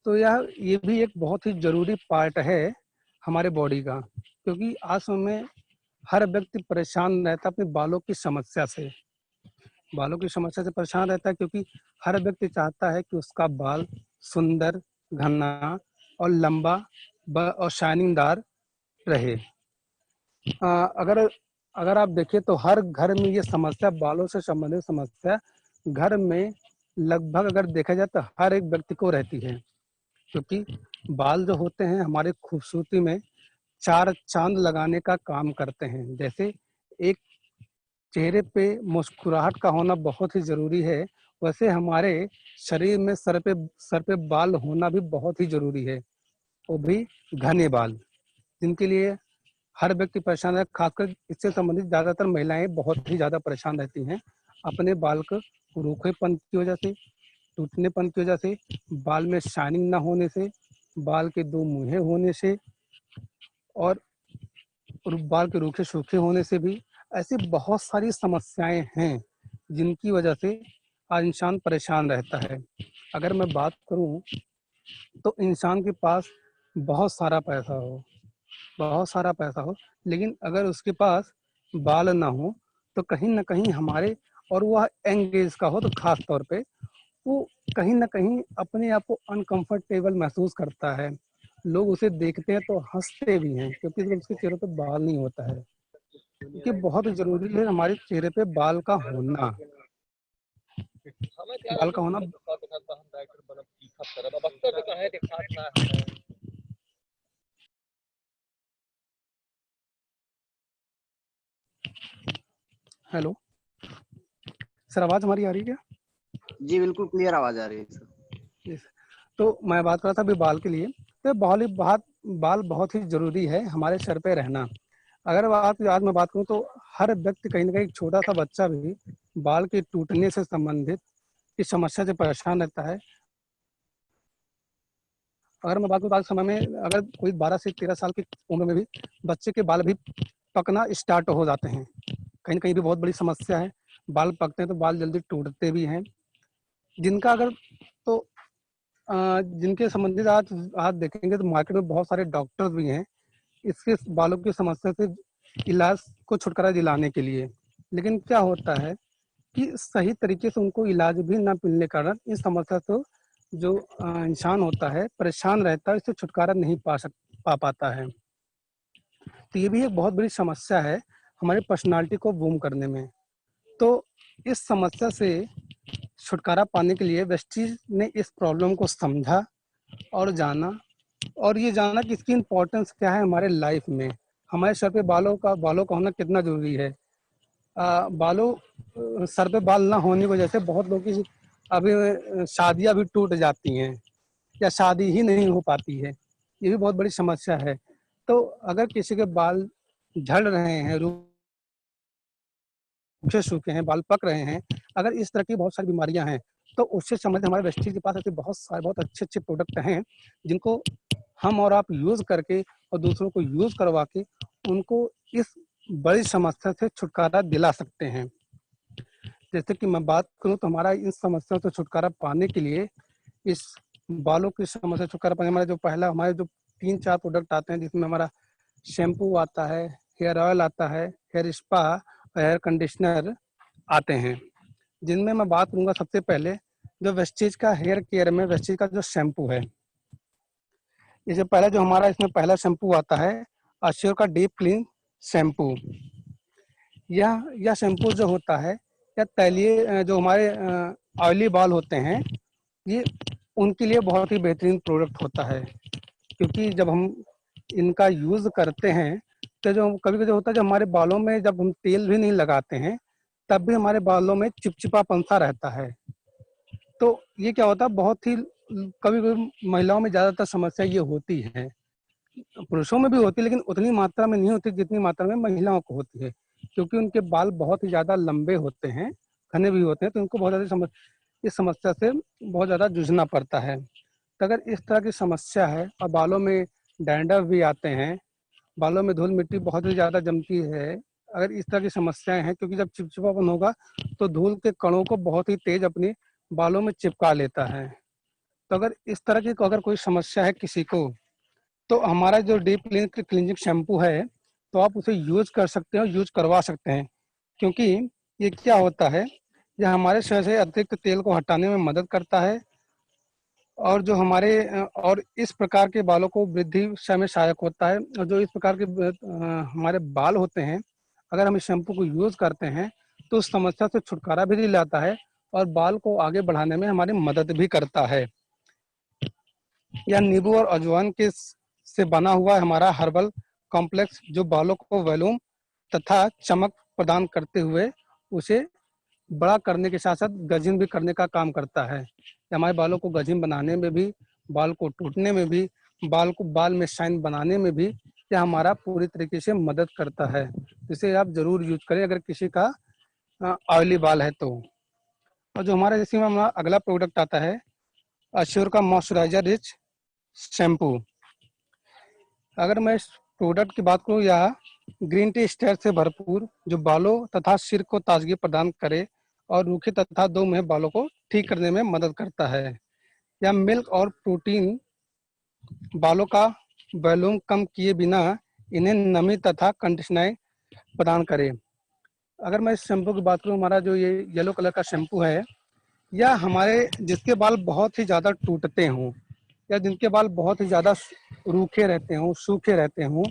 तो ये भी एक बहुत ही जरूरी पार्ट है हमारे बॉडी का। क्योंकि आज समय में हर व्यक्ति परेशान रहता है अपने बालों की समस्या से परेशान रहता है। क्योंकि हर व्यक्ति चाहता है कि उसका बाल सुंदर, घना और लंबा और शाइनिंगदार रहे। अगर अगर आप देखें तो हर घर में ये समस्या, बालों से संबंधित समस्या घर में लगभग अगर देखा जाए तो हर एक व्यक्ति को रहती है। क्योंकि बाल जो होते हैं हमारे खूबसूरती में 4 चांद लगाने का काम करते हैं। जैसे एक चेहरे पे मुस्कुराहट का होना बहुत ही जरूरी है, वैसे हमारे शरीर में सर पे बाल होना भी बहुत ही जरूरी है, वो भी घने बाल, जिनके लिए हर व्यक्ति परेशान है। खासकर इससे संबंधित ज्यादातर महिलाएं बहुत ही ज्यादा परेशान रहती हैं अपने बाल को रूखेपन की वजह से, टूटनेपन की वजह से, बाल में शाइनिंग ना होने से, बाल के 2 मुंहे होने से, और बाल के रूखे सूखे होने से भी। ऐसी बहुत सारी समस्याएं हैं जिनकी वजह से आज इंसान परेशान रहता है। अगर मैं बात करूं तो इंसान के पास बहुत सारा पैसा हो, लेकिन अगर उसके पास बाल ना हो तो कहीं ना कहीं हमारे, और वह यंग एज का हो तो खास तौर पे, वो कहीं ना कहीं अपने आप को अनकंफर्टेबल महसूस करता है। लोग उसे देखते हैं तो हंसते भी हैं, क्योंकि उसके चेहरे पे बाल नहीं होता है। क्योंकि बहुत जरूरी है हमारे चेहरे पे बाल का होना। बाल का होना हेलो सर, आवाज हमारी आ रही है क्या? जी बिल्कुल क्लियर आवाज आ रही है सर। yes. तो मैं बात कर रहा था अभी बाल के लिए। तो बाल बहुत ही जरूरी है हमारे सर पे रहना। अगर आज मैं बात करूं तो हर व्यक्ति कहीं ना कहीं, छोटा सा बच्चा भी बाल के टूटने से संबंधित इस समस्या से परेशान रहता है। अगर मैं बात करूँ आज समय में अगर कोई 12 से 13 साल की उम्र में भी बच्चे के बाल भी पकना स्टार्ट हो जाते हैं, कहीं न कहीं भी बहुत बड़ी समस्या है। बाल पकते हैं तो बाल जल्दी टूटते भी हैं। जिनका अगर तो जिनके संबंधित आज देखेंगे तो मार्केट में बहुत सारे डॉक्टर भी हैं इसके बालों की समस्या से इलाज को छुटकारा दिलाने के लिए। लेकिन क्या होता है कि सही तरीके से उनको इलाज भी ना मिलने के कारण इस समस्या से जो इंसान होता है परेशान रहता है, इससे छुटकारा नहीं पा पाता है। तो ये भी एक बहुत बड़ी समस्या है हमारी पर्सनालिटी को बूम करने में। तो इस समस्या से छुटकारा पाने के लिए वेस्टीज ने इस प्रॉब्लम को समझा और जाना, और ये जाना कि इसकी इम्पोर्टेंस क्या है हमारे लाइफ में। हमारे सर पे बालों का होना कितना जरूरी है। सर पे बाल ना होने की वजह से बहुत लोगों की अभी शादियां भी टूट जाती हैं या शादी ही नहीं हो पाती है। ये भी बहुत बड़ी समस्या है। तो अगर किसी के बाल झड़ रहे हैं, सूखे सूखे हैं, बाल पक रहे हैं, अगर इस तरह की बहुत सारी बीमारियां हैं तो उससे संबंधित हमारे वेस्टीज के पास ऐसे बहुत अच्छे अच्छे प्रोडक्ट हैं जिनको हम और आप यूज करके और दूसरों को यूज करवा के उनको इस बड़ी समस्या से छुटकारा दिला सकते हैं। जैसे कि मैं बात करूं तो हमारा इस समस्या से छुटकारा पाने के लिए, इस बालों की समस्या से छुटकारा पाने हमारा जो पहला हमारे जो 3-4 प्रोडक्ट आते हैं जिसमें हमारा शैम्पू आता है, हेयर ऑयल आता है, हेयर स्पा और हेयर कंडीशनर आते हैं। जिनमें मैं बात करूंगा सबसे पहले जो वेस्टीज का हेयर केयर में वेस्टीज का जो शैम्पू है। इससे पहले जो हमारा इसमें पहला शैम्पू आता है अश्योर का डीप क्लीन शैम्पू। यह शैम्पू जो होता है या तैलीय जो हमारे ऑयली बाल होते हैं ये उनके लिए बहुत ही बेहतरीन प्रोडक्ट होता है, क्योंकि जब हम इनका यूज करते हैं तो जो कभी कभी होता है जब हमारे बालों में जब हम तेल भी नहीं लगाते हैं तब भी हमारे बालों में चिपचिपापन सा रहता है। तो ये क्या होता है बहुत ही कभी कभी महिलाओं में ज्यादातर समस्या ये होती है, पुरुषों में भी होती है लेकिन उतनी मात्रा में नहीं होती जितनी मात्रा में महिलाओं को होती है, क्योंकि उनके बाल बहुत ही ज्यादा लंबे होते हैं, घने भी होते हैं, तो उनको बहुत ज्यादा इस समस्या से बहुत ज्यादा जूझना पड़ता है। तो अगर इस तरह की समस्या है और बालों में डैंड्रफ भी आते हैं, बालों में धूल मिट्टी बहुत ही ज्यादा जमती है, अगर इस तरह की समस्याएं हैं, क्योंकि जब चिपचिपापन होगा तो धूल के कणों को बहुत ही तेज अपने बालों में चिपका लेता है। तो अगर इस तरह की अगर कोई समस्या है किसी को तो हमारा जो डीप क्लींजिंग शैम्पू है तो आप उसे यूज कर सकते हैं, यूज करवा सकते हैं, क्योंकि ये क्या होता है यह हमारे शरीर से अतिरिक्त तेल को हटाने में मदद करता है और जो हमारे और इस प्रकार के बालों को वृद्धि में सहायक होता है। और जो इस प्रकार के हमारे बाल होते हैं अगर हम इस शैम्पू को यूज करते हैं तो उस समस्या से छुटकारा भी दिलाता है और बाल को आगे बढ़ाने में हमारी मदद भी करता है। यह नींबू और अजवाइन के से बना हुआ हमारा हर्बल कॉम्प्लेक्स जो बालों को वॉल्यूम तथा चमक प्रदान करते हुए उसे बड़ा करने के साथ साथ गजिन भी करने का काम करता है। हमारे बालों को गजिन बनाने में भी, बाल को टूटने में भी, बाल में शाइन बनाने में भी यह हमारा पूरी तरीके से मदद करता है। इसे आप जरूर यूज करें अगर किसी का ऑयली बाल है तो। और जो हमारा इसी में हमारा अगला प्रोडक्ट आता है अश्योर का मॉइस्चराइजर रिच शैम्पू। अगर मैं इस प्रोडक्ट की बात करूँ, यह ग्रीन टी स्टेट से भरपूर जो बालों तथा सिर को ताजगी प्रदान करे और रूखे तथा दो मुहे बालों को ठीक करने में मदद करता है। यह मिल्क और प्रोटीन बालों का वॉल्यूम कम किए बिना इन्हें नमी तथा कंडीशनर प्रदान करे। अगर मैं इस शैम्पू की बात करूँ, हमारा जो ये येलो कलर का शैम्पू है यह हमारे जिसके बाल बहुत ही ज़्यादा टूटते हों या जिनके बाल बहुत ही ज़्यादा रूखे रहते हों, सूखे रहते हों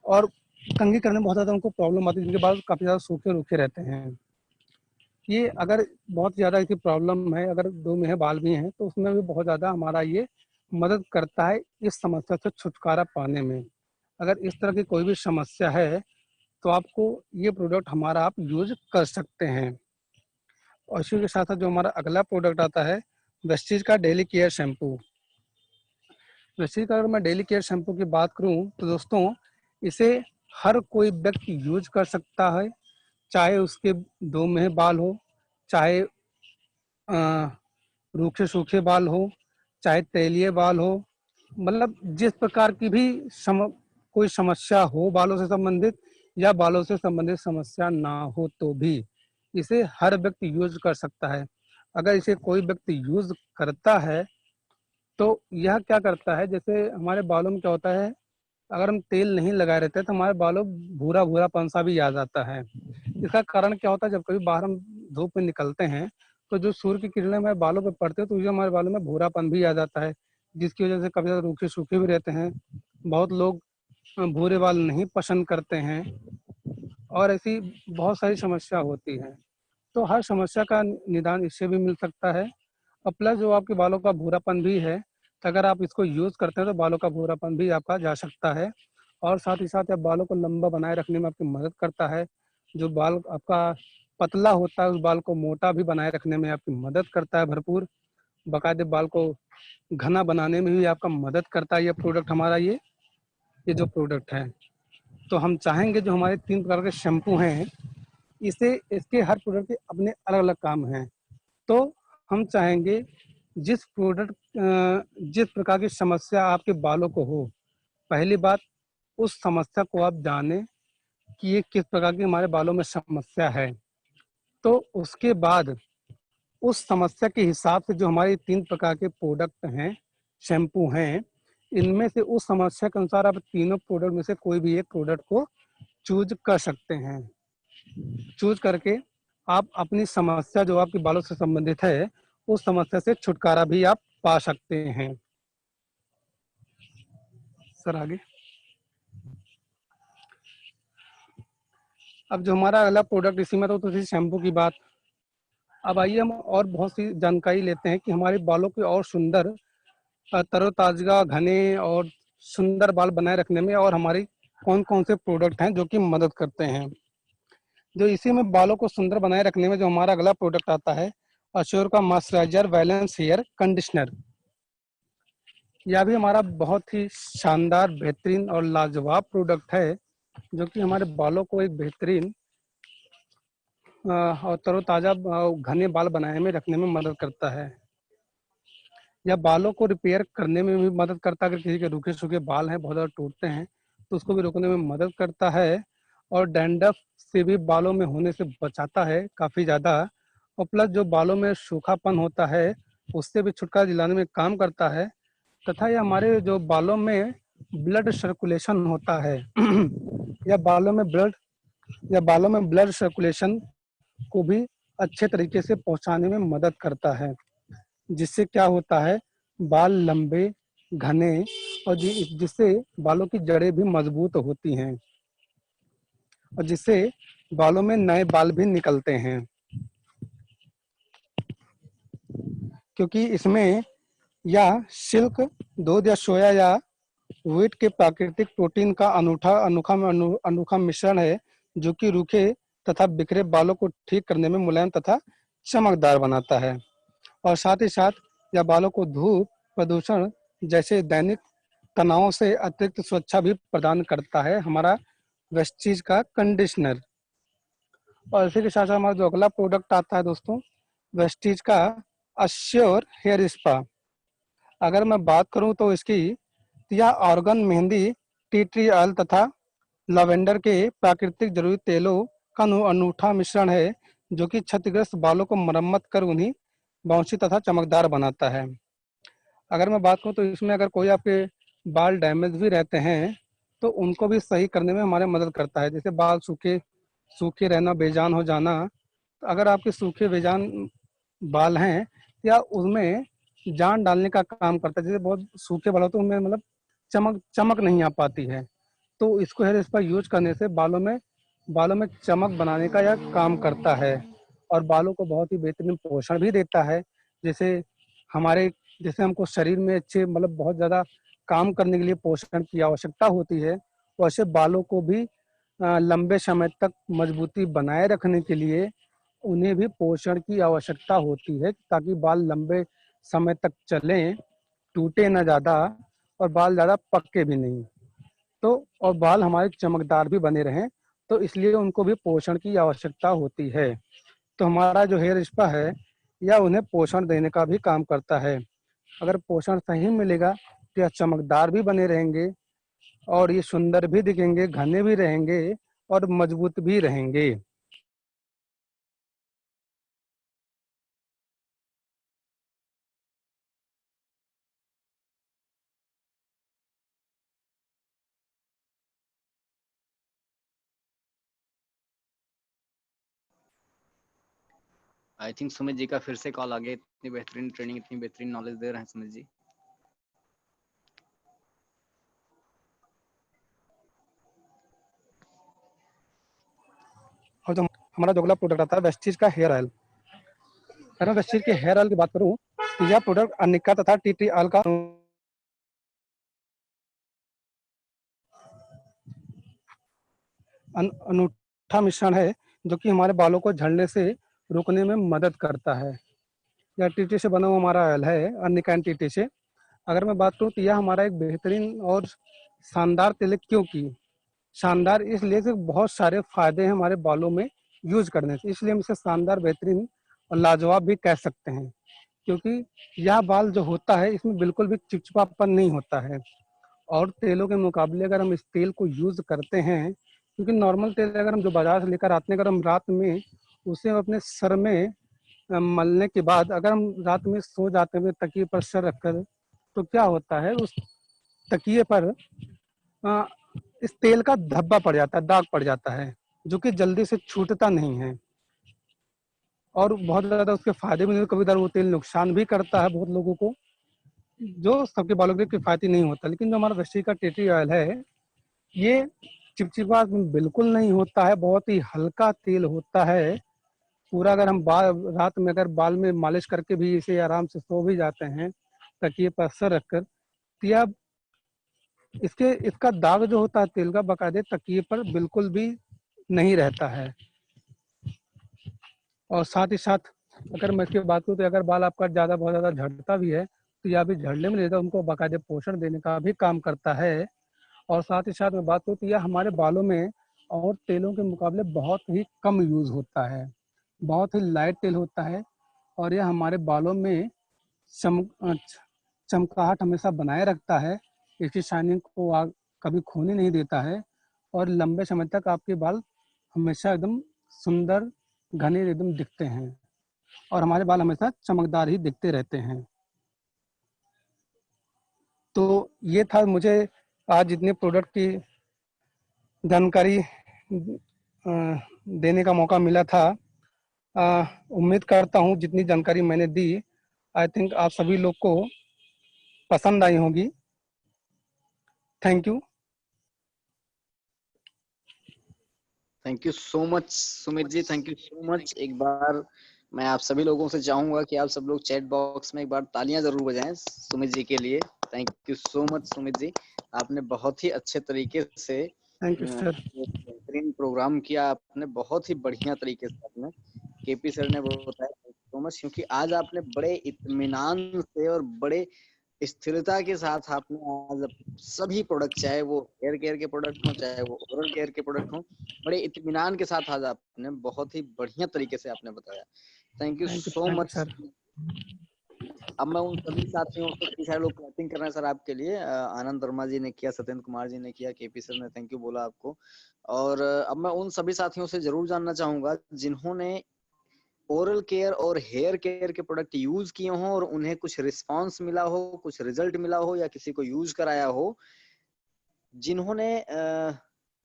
और कंघी करने में बहुत ज़्यादा उनको प्रॉब्लम आती है, जिनके बाल काफ़ी ज़्यादा सूखे रूखे रहते हैं, ये अगर बहुत ज़्यादा इसकी प्रॉब्लम है, अगर दो में बाल भी हैं तो उसमें भी बहुत ज़्यादा हमारा ये मदद करता है इस समस्या से छुटकारा पाने में। अगर इस तरह की कोई भी समस्या है तो आपको ये प्रोडक्ट हमारा आप यूज कर सकते हैं। और इसी के साथ साथ जो हमारा अगला प्रोडक्ट आता है वेस्टीज का डेली केयर शैम्पू। वेस्टीज का अगर मैं डेली केयर शैम्पू की बात करूं तो दोस्तों इसे हर कोई व्यक्ति यूज कर सकता है, चाहे उसके दो में बाल हो, चाहे रूखे सूखे बाल हो, चाहे तेलीय बाल हो, मतलब जिस प्रकार की भी कोई समस्या हो बालों से संबंधित या बालों से संबंधित समस्या ना हो तो भी इसे हर व्यक्ति यूज कर सकता है। अगर इसे कोई व्यक्ति यूज करता है तो यह क्या करता है, जैसे हमारे बालों में क्या होता है, अगर हम तेल नहीं लगाए रहते तो हमारे बालों भूरा भूरापन सा भी आ जाता है। इसका कारण क्या होता है, जब कभी बाहर हम धूप में निकलते हैं तो जो सूर्य की किरणें हमारे बालों पर पड़ते हैं तो हमारे बालों में भूरापन भी आ जाता है, जिसकी वजह से कभी ज़्यादा रूखे सूखे भी रहते हैं। बहुत लोग भूरे बाल नहीं पसंद करते हैं और ऐसी बहुत सारी समस्या होती है। तो हर समस्या का निदान इससे भी मिल सकता है। और प्लस जो आपके बालों का भूरापन भी है, तो अगर आप इसको यूज़ करते हैं तो बालों का भूरापन भी आपका जा सकता है। और साथ ही साथ यह बालों को लंबा बनाए रखने में आपकी मदद करता है। जो बाल आपका पतला होता है उस बाल को मोटा भी बनाए रखने में आपकी मदद करता है भरपूर। बाकायदे बाल को घना बनाने में भी आपका मदद करता है ये प्रोडक्ट हमारा, ये जो प्रोडक्ट है। तो हम चाहेंगे जो हमारे 3 प्रकार के शैम्पू हैं, इसे इसके हर प्रोडक्ट के अपने अलग अलग काम हैं। तो हम चाहेंगे जिस प्रकार की समस्या आपके बालों को हो, पहली बात उस समस्या को आप जानें कि ये किस प्रकार की हमारे बालों में समस्या है। तो उसके बाद उस समस्या के हिसाब से जो हमारे 3 प्रकार के प्रोडक्ट हैं, शैम्पू हैं, इनमें से उस समस्या के अनुसार आप तीनों प्रोडक्ट में से कोई भी एक प्रोडक्ट को चूज कर सकते हैं। चूज करके आप अपनी समस्या जो आपके बालों से संबंधित है, उस समस्या से छुटकारा भी आप पा सकते हैं। सर आगे। अब जो हमारा अगला प्रोडक्ट, इसी में तो थी शैम्पू की बात। अब आइए हम और बहुत सी जानकारी लेते हैं कि हमारे बालों के और सुंदर, तरोताजा, घने और सुंदर बाल बनाए रखने में और हमारी कौन कौन से प्रोडक्ट हैं जो कि मदद करते हैं। जो इसी में बालों को सुंदर बनाए रखने में जो हमारा अगला प्रोडक्ट आता है, अश्योर का मॉइस्चराइजर बैलेंस हेयर कंडीशनर। यह भी हमारा बहुत ही शानदार, बेहतरीन और लाजवाब प्रोडक्ट है, जो कि हमारे बालों को एक बेहतरीन और तरोताजा घने बाल बनाने में रखने में मदद करता है। यह बालों को रिपेयर करने में भी मदद करता है। अगर किसी के रूखे सूखे बाल हैं, बहुत ज़्यादा टूटते हैं, तो उसको भी रोकने में मदद करता है। और डैंड्रफ से भी बालों में होने से बचाता है काफ़ी ज़्यादा। और प्लस जो बालों में सूखापन होता है उससे भी छुटकारा दिलाने में काम करता है। तथा यह हमारे जो बालों में ब्लड सर्कुलेशन होता है या बालों में ब्लड सर्कुलेशन को भी अच्छे तरीके से पहुंचाने में मदद करता है, जिससे क्या होता है, बाल लंबे, घने और जिससे बालों की जड़ें भी मजबूत होती हैं और जिससे बालों में नए बाल भी निकलते हैं। क्योंकि इसमें या सिल्क, दूध या सोया या व्हीट के प्राकृतिक प्रोटीन का अनोखा मिश्रण है, जो कि रूखे तथा बिखरे बालों को ठीक करने में मुलायम तथा चमकदार बनाता है। और साथ ही साथ यह बालों को धूप, प्रदूषण जैसे दैनिक तनावों से अतिरिक्त सुरक्षा भी प्रदान करता है हमारा वेस्टीज का कंडीशनर। और इसी के साथ साथ हमारा जो अगला प्रोडक्ट आता है दोस्तों, वेस्टीज का अश्योर हेयर स्पा। अगर मैं बात करूं तो इसकी, यह organ, mehndi, tea tree oil तथा लवेंडर के प्राकृतिक जरूरी तेलों का अनूठा मिश्रण है, जो कि क्षतिग्रस्त बालों को मरम्मत कर उन्हें बाउंसी तथा चमकदार बनाता है। अगर मैं बात करूं तो इसमें अगर कोई आपके बाल डैमेज भी रहते हैं तो उनको भी सही करने में हमारे मदद करता है। जैसे बाल सूखे सूखे रहना, बेजान हो जाना, तो अगर आपके सूखे बेजान बाल हैं या उसमें जान डालने का काम करता है, जैसे बहुत सूखे बाल होते हैं उनमें मतलब चमक नहीं आ पाती है, तो इसको हेयर स्पा यूज करने से बालों में चमक बनाने का यह काम करता है और बालों को बहुत ही बेहतरीन पोषण भी देता है। जैसे हमारे जैसे हमको शरीर में अच्छे मतलब बहुत ज़्यादा काम करने के लिए पोषण की आवश्यकता होती है, वैसे बालों को भी लंबे समय तक मजबूती बनाए रखने के लिए उन्हें भी पोषण की आवश्यकता होती है, ताकि बाल लंबे समय तक चलें, टूटे ना ज़्यादा और बाल ज़्यादा पक्के भी नहीं, तो और बाल हमारे चमकदार भी बने रहें, तो इसलिए उनको भी पोषण की आवश्यकता होती है। तो हमारा जो हेयर स्पा है यह उन्हें पोषण देने का भी काम करता है। अगर पोषण सही मिलेगा यह चमकदार भी बने रहेंगे और ये सुंदर भी दिखेंगे, घने भी रहेंगे और मजबूत भी रहेंगे। आई थिंक सुमित जी का फिर से कॉल आ गया। इतनी बेहतरीन ट्रेनिंग, इतनी बेहतरीन नॉलेज दे रहे हैं सुमित जी। और जो हमारा जो अगला प्रोडक्ट आता है वेस्टीज का हेयर ऑयल। अगर मैं वेस्टीज के हेयर ऑयल की बात करूं तो यह प्रोडक्ट अनिका तथा टी ट्री ऑयल का अनूठा मिश्रण है, जो कि हमारे बालों को झड़ने से रोकने में मदद करता है। यह टीटी से बना हुआ हमारा ऑयल है, अनिका एंड टीटी से। अगर मैं बात करूं तो यह हमारा एक बेहतरीन और शानदार तेल है। क्योंकि शानदार इसलिए कि बहुत सारे फायदे हैं हमारे बालों में यूज करने से, इसलिए हम इसे शानदार, बेहतरीन और लाजवाब भी कह सकते हैं। क्योंकि यह बाल जो होता है इसमें बिल्कुल भी चिपचिपापन नहीं होता है। और तेलों के मुकाबले अगर हम इस तेल को यूज करते हैं, क्योंकि नॉर्मल तेल अगर हम जो बाजार से लेकर आते हैं, अगर हम रात में उसे अपने सर में मलने के बाद अगर हम रात में सो जाते हैं तकिए पर सर रखकर, तो क्या होता है उस तकिए पर अ, इस तेल का धब्बा पड़ जाता है, दाग पड़ जाता है, जो कि जल्दी से छूटता नहीं है। और बहुत ज्यादा उसके फायदे भी नहीं, कभी कभार वो तेल नुकसान भी करता है बहुत लोगों को, जो सबके बालों के लिए किफायती नहीं होता। लेकिन जो हमारा वेस्टी का टी ट्री ऑयल है, ये चिपचिपा बिल्कुल नहीं होता है, बहुत ही हल्का तेल होता है। पूरा अगर हम बाल रात में अगर बाल में मालिश करके भी इसे आराम से सो भी जाते हैं तकिए पर सर रखकर, तो यह इसका दाग जो होता है तेल का बकायदे तकिए पर बिल्कुल भी नहीं रहता है। और साथ ही साथ अगर मैं इसकी बात करूँ तो अगर बाल आपका बहुत ज़्यादा झड़ता भी है तो यह भी झड़ने में नहीं देता, उनको बाकायदे पोषण देने का भी काम करता है। और साथ ही साथ मैं बात करूँ तो यह हमारे बालों में और तेलों के मुकाबले बहुत ही कम यूज होता है, बहुत ही लाइट तेल होता है। और यह हमारे बालों में चम चमकाहट हमेशा बनाए रखता है, इसकी शाइनिंग को कभी खोने नहीं देता है। और लंबे समय तक आपके बाल हमेशा एकदम सुंदर, घने एकदम दिखते हैं और हमारे बाल हमेशा चमकदार ही दिखते रहते हैं। तो ये था मुझे आज जितने प्रोडक्ट की जानकारी देने का मौका मिला था। उम्मीद करता हूँ जितनी जानकारी मैंने दी, आई थिंक आप सभी लोग को पसंद आई होगी। Thank you. Thank you so much Sumit ji, thank you so much. एक बार मैं आप सभी लोगों से चाहूंगा कि आप सब लोग चैट बॉक्स में एक बार तालियां जरूर बजाएं सुमित जी के लिए। Thank you so much Sumit ji, आपने बहुत ही अच्छे तरीके से थैंक यू सर। बेहतरीन प्रोग्राम किया। आपने बहुत ही बढ़िया तरीके से आपने, केपी सर ने बताया, थैंक यू सो मच। क्योंकि आज आपने बड़े इत्मीनान से और बड़े स्थिरता के साथ आपने आज सभी प्रोडक्ट, चाहे वो हेयर केयर के प्रोडक्ट हो, चाहे वो ओरल केयर के प्रोडक्ट हो, बड़े इत्मीनान के साथ आज आपने बहुत ही बढ़िया तरीके से आपने बताया। Thank you so thank you much. Sir. अब मैं उन सभी साथियों से, कई सारे लोग क्लैपिंग कर रहे हैं सर आपके लिए। आनंद वर्मा जी ने किया, सत्येंद्र कुमार जी ने किया, केपी सर ने थैंक यू बोला आपको। और अब मैं उन सभी साथियों से जरूर जानना चाहूंगा जिन्होंने ओरल केयर और हेयर केयर के प्रोडक्ट यूज किए हों और उन्हें कुछ रिस्पांस मिला हो, कुछ रिजल्ट मिला हो, या किसी को यूज कराया हो, जिन्होंने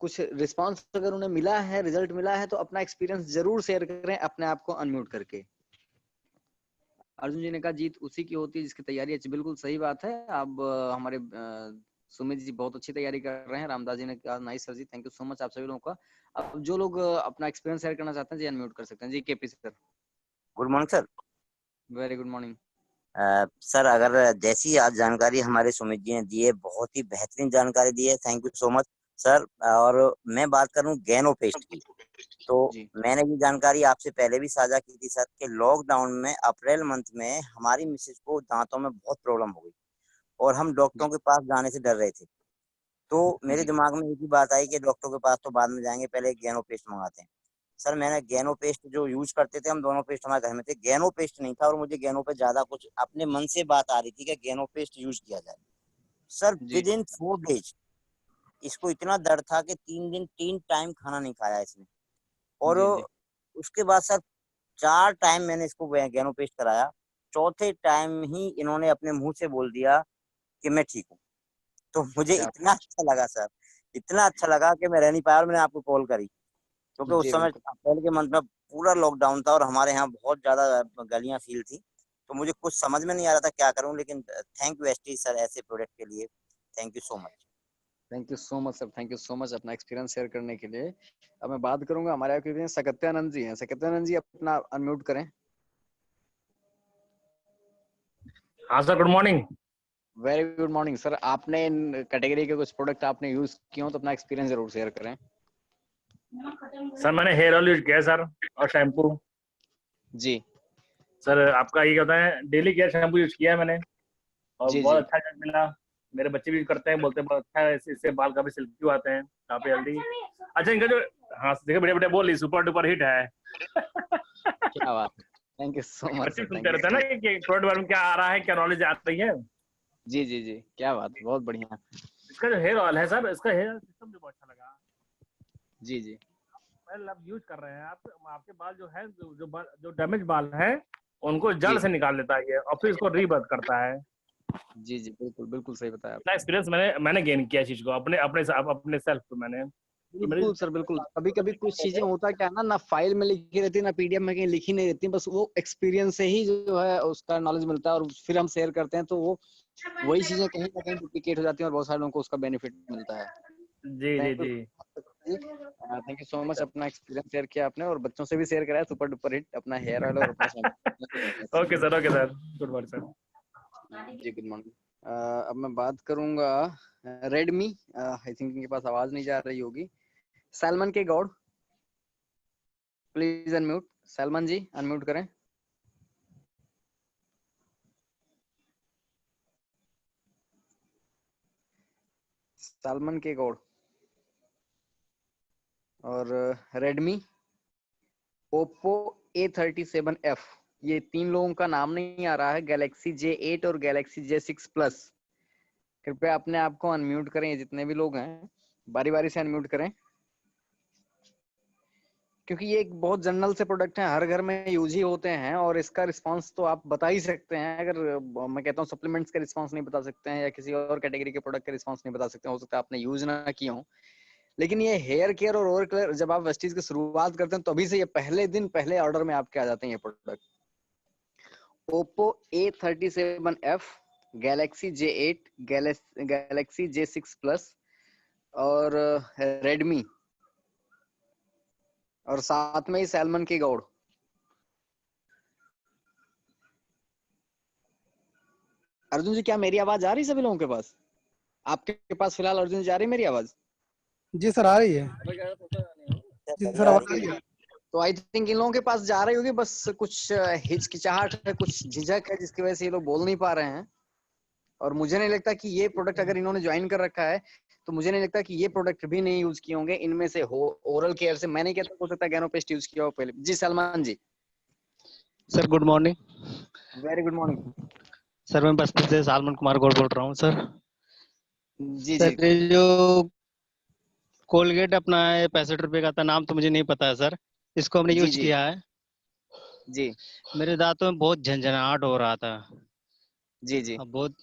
कुछ रिस्पांस अगर उन्हें मिला है, रिजल्ट मिला है, तो अपना एक्सपीरियंस जरूर शेयर करें अपने आप को अनम्यूट करके। अर्जुन जी ने कहा जीत उसी की होती है जिसकी तैयारी अच्छी। बिल्कुल सही बात है। अब हमारे सुमित जी बहुत अच्छी तैयारी कर रहे हैं। रामदास जी ने कहा nice sir ji, thank you so much आप सभी लोगों का। अब जो लोग अपना एक्सपीरियंस शेयर करना चाहते हैं जी अनम्यूट कर सकते हैं। जी KP sir. Good morning sir. Very good morning. Sir अगर जैसी आज जानकारी हमारे सुमित जी ने दी है, बहुत ही बेहतरीन जानकारी दी है, thank you so much sir. और मैं बात करूं गैनो पेस्ट की, तो मैंने ये जानकारी आपसे पहले भी साझा की थी सर कि लॉकडाउन में अप्रैल मंथ में हमारी मिसेज को दांतों में बहुत प्रॉब्लम हो गई और हम डॉक्टरों के पास जाने से डर रहे थे। तो मेरे दिमाग में एक ही बात आई कि डॉक्टर के पास तो बाद में जाएंगे, पहले गैनो पेस्ट मंगाते हैं। सर मैंने गैनो पेस्ट जो यूज करते थे, हम दोनों पेस्ट हमारे घर में थे, गैनो पेस्ट नहीं था और मुझे गैनो पे ज्यादा कुछ अपने मन से बात आ रही थी कि गैनो पेस्ट यूज किया जाए। Sir ji within 4 days इसको इतना दर्द था कि 3 दिन 3 टाइम खाना नहीं खाया इसने। और जी जी उसके बाद सर 4 टाइम मैंने इसको गैनो पेस्ट कराया, चौथे टाइम ही इन्होंने अपने मुंह से बोल दिया कि मैं ठीक हूँ। तो मुझे क्या इतना अच्छा लगा सर, इतना अच्छा लगा कि मैं रह नहीं पाया और मैंने आपको कॉल करी, क्योंकि उस जी समय बिल्कुल अप्रैल के मंथ में पूरा लॉकडाउन था और हमारे यहाँ बहुत ज्यादा गलियां फील थी, तो मुझे कुछ समझ में नहीं आ रहा था क्या करूं। लेकिन थैंक यू एसटी सर ऐसे प्रोडक्ट के लिए, thank you so much. Thank you so much sir, thank you so much अपना एक्सपीरियंस शेयर करने के लिए। अब मैं बात करूंगा, हमारे यहाँ सकत्यानंद जी हैं। सकत्यानंद जी अपना अनम्यूट करें। हाँ sir, good morning. Very good morning sir. आपने इन कैटेगरी के कुछ प्रोडक्ट आपने यूज किए हो तो अपना एक्सपीरियंस जरूर शेयर करें। सर मैंने हेयर ऑयल यूज किया है सर, और शैम्पू। जी सर आपका ये कहता है डेली केयर शैम्पू यूज किया है मैंने, और जी बहुत जी अच्छा रिजल्ट मिला। मेरे बच्चे भी यूज करते हैं, बोलते हैं बहुत अच्छा है, इससे बाल काफी सिल्की आते हैं, काफी जल्दी। अच्छा इनका जो, हाँ देखिए बड़े बड़े बोल सुपर डुपर हिट है। क्या बात है, थैंक यू सो मच बच्चे सर, भी थैंक सुनते यू रहते हैं सो ना मच। कि प्रोडक्ट बारे में क्या आ रहा है, क्या नॉलेज आ रही है। जी जी जी, क्या बात है, बहुत बढ़िया। इसका जो हेयर ऑयल है सर, इसका हेयर सिस्टम जो बहुत अच्छा लगा। जी जी वेल आप यूज कर रहे हैं, आपके बाल जो है, जो डैमेज बाल है उनको जड़ जी से निकाल लेता है ये, और फिर इसको रीबर्थ करता है। जी जी बिल्कुल बिल्कुल सही बताया इतना आपने। एक्सपीरियंस मैंने गेन किया चीज को अपने अपने अपने सेल्फ पे मैंने, कि मेरी बिल्कुल सर बिल्कुल। कभी कभी कुछ चीजें होता क्या है ना, ना फाइल में लिखी रहती है ना पीडीएफ में कहीं लिखी नहीं रहती, बस वो एक्सपीरियंस से ही जो है उसका नॉलेज मिलता है और फिर हम शेयर करते हैं, तो वो वही चीजें कहीं ना कहीं डुप्लीकेट हो जाती हैं और बहुत सारे लोगों को उसका बेनिफिट मिलता है। जी जी थैंक यू, जी। थैंक यू सो मच अपना एक्सपीरियंस शेयर किया आपने, और बच्चों से भी शेयर कराया सुपर डुपर हिट अपना हेयर ऑयल और अपना shampoo. Okay sir, okay sir, good morning sir. जी गुड मॉर्निंग। अब मैं बात करूंगा रेडमी, आई थिंक इनके पास आवाज नहीं जा रही होगी। Salman K Goud, please unmute. Salman ji unmute करें। सलमान के गौड़। और रेडमी, ओप्पो A37F, ये 3 लोगों का नाम नहीं आ रहा है। गैलेक्सी J8 और गैलेक्सी J6 प्लस। कृपया अपने आप को अनम्यूट करें, ये जितने भी लोग हैं बारी बारी से अनम्यूट करें, क्योंकि ये एक बहुत जनरल से प्रोडक्ट है, हर घर में यूज ही होते हैं, और इसका रिस्पांस तो आप बता ही सकते हैं। अगर मैं कहता हूँ सप्लीमेंट्स का रिस्पांस नहीं बता सकते हैं, या किसी और कैटेगरी के प्रोडक्ट का रिस्पांस नहीं बता सकते हैं, हो सकता है आपने यूज ना किया हो, लेकिन ये हेयर केयर और ओरल केयर जब आप वेस्टीज की शुरुआत करते हैं तभी से ये पहले दिन पहले ऑर्डर में आपके आ जाते हैं ये product. Oppo A37F, Galaxy J8, Galaxy J6 plus, और रेडमी, और साथ में ही सैलमन की गौड़। अर्जुन जी, क्या मेरी आवाज आ रही है सभी लोगों के पास? आपके पास फिलहाल अर्जुन जी आ रही है मेरी आवाज? जी सर, आ रही है। जी सर, बढ़िया आ आवाज रही आ है। रही है। तो आई थिंक इन लोगों के पास जा रही होगी, बस कुछ हिचकिचाहट है, कुछ झिझक है, जिसकी वजह से ये लोग बोल नहीं पा रहे हैं। और मुझे नहीं लगता कि ये प्रोडक्ट अगर इन्होंने ज्वाइन कर रखा है, तो मुझे नहीं लगता कि ये प्रोडक्ट भी नहीं यूज किए होंगे इनमें से। हो ओरल केयर से मैं नहीं कहता, हो सकता है गैनो पेस्ट यूज किया हो पहले। जी Salman ji. Sir good morning. Very good morning. Sir मैं बस्ती से सालमन कुमार गौड़ बोल रहा हूँ सर। जी जी सर ये जो कोलगेट अपना है 65 रुपए का था, नाम तो मुझे नहीं पता है सर। इसको हमने जी यूज जी किया है। जी मेरे दांतों में बहुत झंझनाहट हो रहा था। जी जी अब बहुत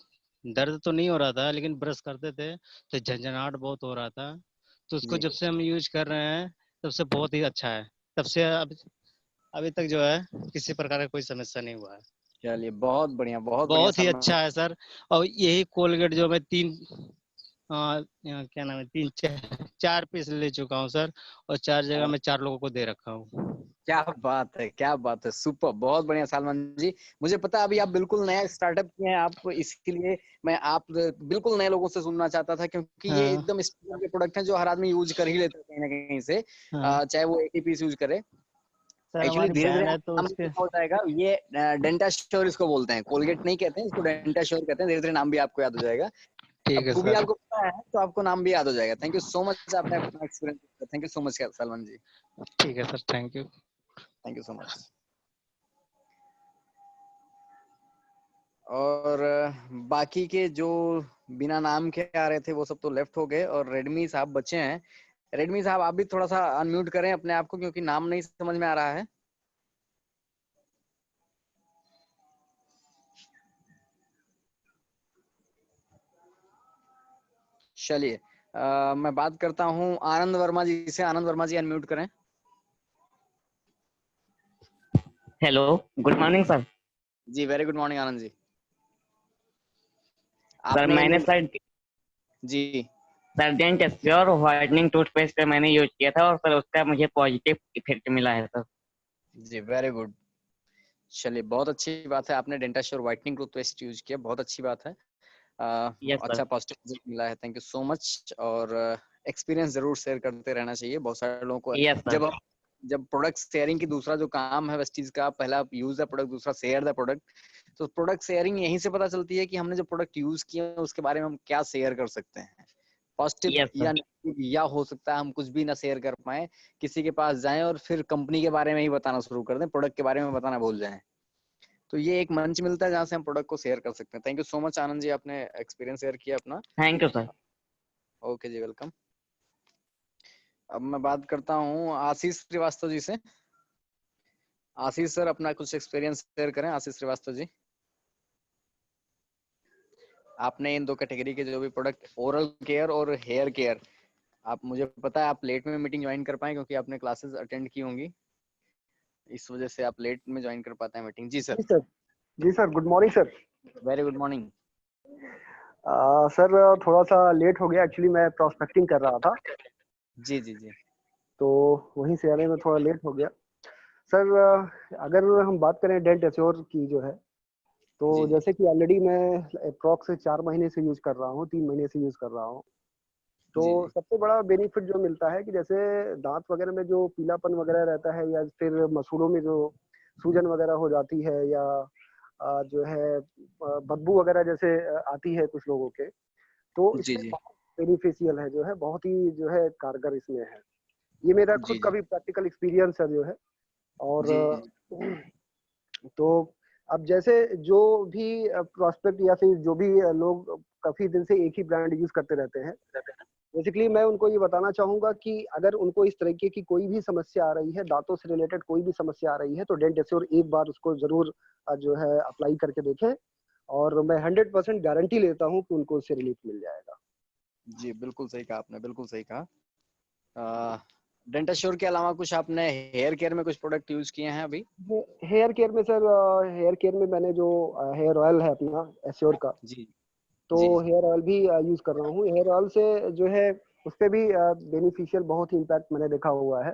दर्द तो नहीं हो रहा था, लेकिन ब्रश करते थे तो झंझनाहट बहुत हो रहा था। तो उसको जी। जब से हम यूज कर रहे हैं तब से बहुत ही अच्छा है। तब से अभी तक जो है किसी प्रकार का कोई समस्या नहीं हुआ है। चलिए बहुत बढ़िया बहुत ही सलमान। अच्छा है सर। और यही कोलगेट जो मैं क्या नाम है 3 4 पीस ले चुका हूँ सर, और 4 जगह मैं 4 लोगों को दे रखा हूँ। क्या बात है, क्या बात है, सुपर, बहुत बढ़िया सलमान जी। मुझे पता है अभी आप बिल्कुल नया स्टार्टअप किए हैं, आप इसके लिए मैं आप बिल्कुल नए लोगों से सुनना चाहता था, क्योंकि ये हाँ एकदम स्टैंडर्ड के प्रोडक्ट हैं जो हर आदमी यूज कर ही लेता है कहीं ना कहीं से, हाँ चाहे वो 80 पीस यूज करे। सर, एक्चुअली हमारी धीरे धीरे बहन है तो नाम उसके। क्या हो जाएगा, ये डेंटा श्योर इसको बोलते हैं, कोलगेट नहीं कहते हैं इसको, डेंटा श्योर कहते हैं। धीरे धीरे नाम भी आपको याद हो जाएगा। ठीक अब है खूबी सर। आपको पता है तो आपको नाम भी याद हो जाएगा। थैंक यू सो मच, आपने अपना experience, thank you so much Salman ji, ठीक है sir, thank you. Thank you so much. और बाकी के जो बिना नाम के आ रहे थे वो सब तो लेफ्ट हो गए और रेडमी साहब बचे हैं। रेडमी साहब आप भी थोड़ा सा अनम्यूट करें अपने आप को, क्योंकि नाम नहीं समझ में आ रहा है। चलिए मैं बात करता हूँ आनंद वर्मा जी से। आनंद वर्मा जी अनम्यूट करें। Hello, good morning sir. जी very good morning Anand ji. Sir मैंने सर जी डेंट एश्योर व्हाइटनिंग टूथपेस्ट का मैंने यूज किया था और सर उसका मुझे पॉजिटिव इफेक्ट मिला है सर। जी वेरी गुड। चलिए बहुत अच्छी बात है, आपने dent assure whitening toothpaste use किया, बहुत अच्छी बात है। अच्छा पॉजिटिव रिजल्ट मिला है, थैंक यू सो मच। और एक्सपीरियंस जरूर शेयर करते रहना चाहिए, बहुत सारे लोगों को जब प्रोडक्ट शेयरिंग की दूसरा जो काम है वेस्टीज का, पहला यूज द प्रोडक्ट, दूसरा शेयर द प्रोडक्ट। तो प्रोडक्ट शेयरिंग यहीं से पता चलती है कि हमने जो प्रोडक्ट यूज किया उसके बारे में हम क्या शेयर कर सकते हैं, पॉजिटिव या नेगेटिव, या हो सकता है हम कुछ भी ना शेयर कर पाए, किसी के पास जाएं और फिर कंपनी के बारे में ही बताना शुरू कर दें, प्रोडक्ट के बारे में बताना भूल जाएं। तो ये एक मंच मिलता है जहाँ से हम प्रोडक्ट को शेयर कर सकते हैं। Thank you so much Anand ji, आपने एक्सपीरियंस शेयर किया अपना। Thank you sir. Okay ji, welcome. अब मैं बात करता हूँ आशीष श्रीवास्तव जी से। आशीष सर अपना कुछ एक्सपीरियंस शेयर करें। आशीष श्रीवास्तव जी, आपने इन दो कैटेगरी के जो भी प्रोडक्ट, ओरल केयर और हेयर केयर, आप, मुझे पता है आप लेट में मीटिंग ज्वाइन कर पाए क्योंकि आपने क्लासेस अटेंड की होंगी, इस वजह से आप लेट में ज्वाइन कर पाते हैं मीटिंग। जी सर। जी sir, good morning sir. Very good morning. Sir थोड़ा सा लेट हो गया, एक्चुअली मैं प्रोस्पेक्टिंग कर रहा था। जी जी जी। तो वहीं से आने में थोड़ा लेट हो गया सर। अगर हम बात करें डेंट एश्योर की जो है, तो जैसे कि ऑलरेडी मैं अप्रॉक्स 4 महीने से यूज कर रहा हूँ, 3 महीने से यूज कर रहा हूँ। तो सबसे बड़ा बेनिफिट जो मिलता है कि जैसे दांत वगैरह में जो पीलापन वगैरह रहता है, या फिर मसूड़ों में जो सूजन वगैरह हो जाती है, या जो है बदबू वगैरह जैसे आती है कुछ लोगों के, तो इसमें बहुत बेनिफिशियल है, जो है बहुत ही जो है कारगर इसमें है। ये मेरा खुद का भी प्रैक्टिकल एक्सपीरियंस है जो है। और तो अब जैसे जो भी प्रोस्पेक्ट या फिर जो भी लोग काफी दिन से एक ही ब्रांड यूज करते रहते हैं, बेसिकली मैं उनको ये बताना चाहूंगा कि अगर उनको इस तरीके की कोई भी समस्या आ रही है, दांतों से रिलेटेड कोई भी समस्या आ रही है, तो डेंट एश्योर एक बार उसको जरूर जो है अप्लाई करके देखें, और मैं 100% गारंटी लेता हूं कि उनको उससे रिलीफ मिल जाएगा। जी बिल्कुल सही कहा आपने, बिल्कुल सही कहा। डेंट एश्योर के अलावा कुछ आपने हेयर केयर में कुछ प्रोडक्ट यूज किए हैं अभी? हेयर केयर में सर, हेयर केयर में मैंने जो हेयर ऑयल है अपना एश्योर का, तो हेयर ऑयल भी यूज कर रहा हूँ। हेयर ऑयल से जो है उस पर भी बेनिफिशियल बहुत ही इम्पैक्ट मैंने देखा हुआ है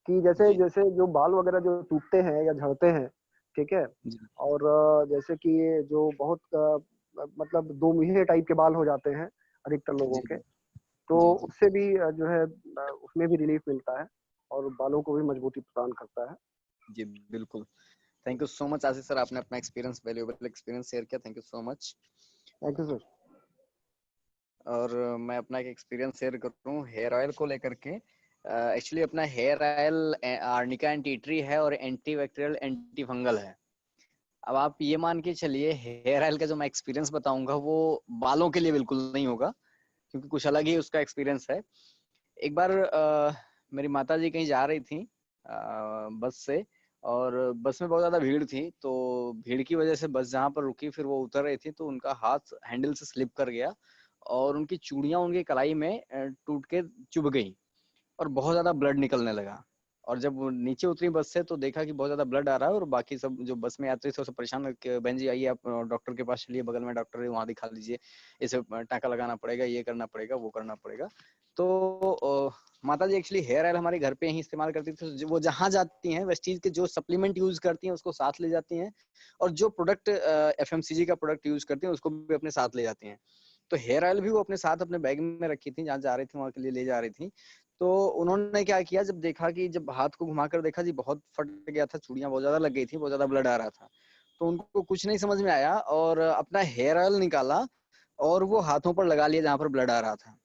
कि जैसे जैसे जो बाल वगैरह जो टूटते हैं या झड़ते हैं, ठीक है, और जैसे कि जो बहुत मतलब दो मुंहे टाइप के बाल हो जाते हैं अधिकतर लोगों के, तो उससे भी जो है उसमें भी रिलीफ मिलता है और बालों को भी मजबूती प्रदान करता है। जी बिल्कुल, thank you so much Ashish sir, आपने अपना एक्सपीरियंस, वैल्यूएबल एक्सपीरियंस शेयर किया, thank you so much. Thank you sir. और मैं अपना एक एक्सपीरियंस शेयर करूँ हेयर ऑयल को लेकर के। एक्चुअली अपना hair oil arnica and tea tree है और एंटी बैक्टीरियल एंटी फंगल है। अब आप ये मान के चलिए हेयर ऑयल का जो मैं एक्सपीरियंस बताऊंगा वो बालों के लिए बिल्कुल नहीं होगा, क्योंकि कुछ अलग ही उसका एक्सपीरियंस है। एक बार मेरी माता जी कहीं जा रही थी बस से, और बस में बहुत ज्यादा भीड़ थी, तो भीड़ की वजह से बस जहाँ पर रुकी फिर वो उतर रही थी, तो उनका हाथ हैंडल से स्लिप कर गया और उनकी चूड़ियां उनकी कलाई में टूट के चुभ गई और बहुत ज्यादा ब्लड निकलने लगा। और जब वो नीचे उतरी बस से तो देखा कि बहुत ज्यादा ब्लड आ रहा है, और बाकी सब जो बस में यात्री थे सब परेशान, बहन जी आइए आप डॉक्टर के पास चलिए, बगल में डॉक्टर है वहाँ दिखा लीजिए, इसे टाँका लगाना पड़ेगा, ये करना पड़ेगा, वो करना पड़ेगा। तो माता जी एक्चुअली हेयर ऑयल हमारे घर पे ही इस्तेमाल करती थी, वो जहाँ जाती हैं वेस्टीज के जो सप्लीमेंट यूज करती हैं उसको साथ ले जाती हैं, और जो प्रोडक्ट FMCG का प्रोडक्ट यूज करती हैं उसको भी अपने साथ ले जाती हैं। तो हेयर ऑयल भी वो अपने साथ अपने बैग में रखी थी, जहाँ जा रही थी वहाँ के लिए ले जा रही थी। तो उन्होंने क्या किया, जब देखा कि जब हाथ को घुमाकर देखा जी बहुत फट गया था, चूड़ियां बहुत ज्यादा लग गई थी, बहुत ज्यादा ब्लड आ रहा था, तो उनको कुछ नहीं समझ में आया और अपना हेयर ऑयल निकाला और वो हाथों पर लगा लिया जहां पर ब्लड आ रहा था।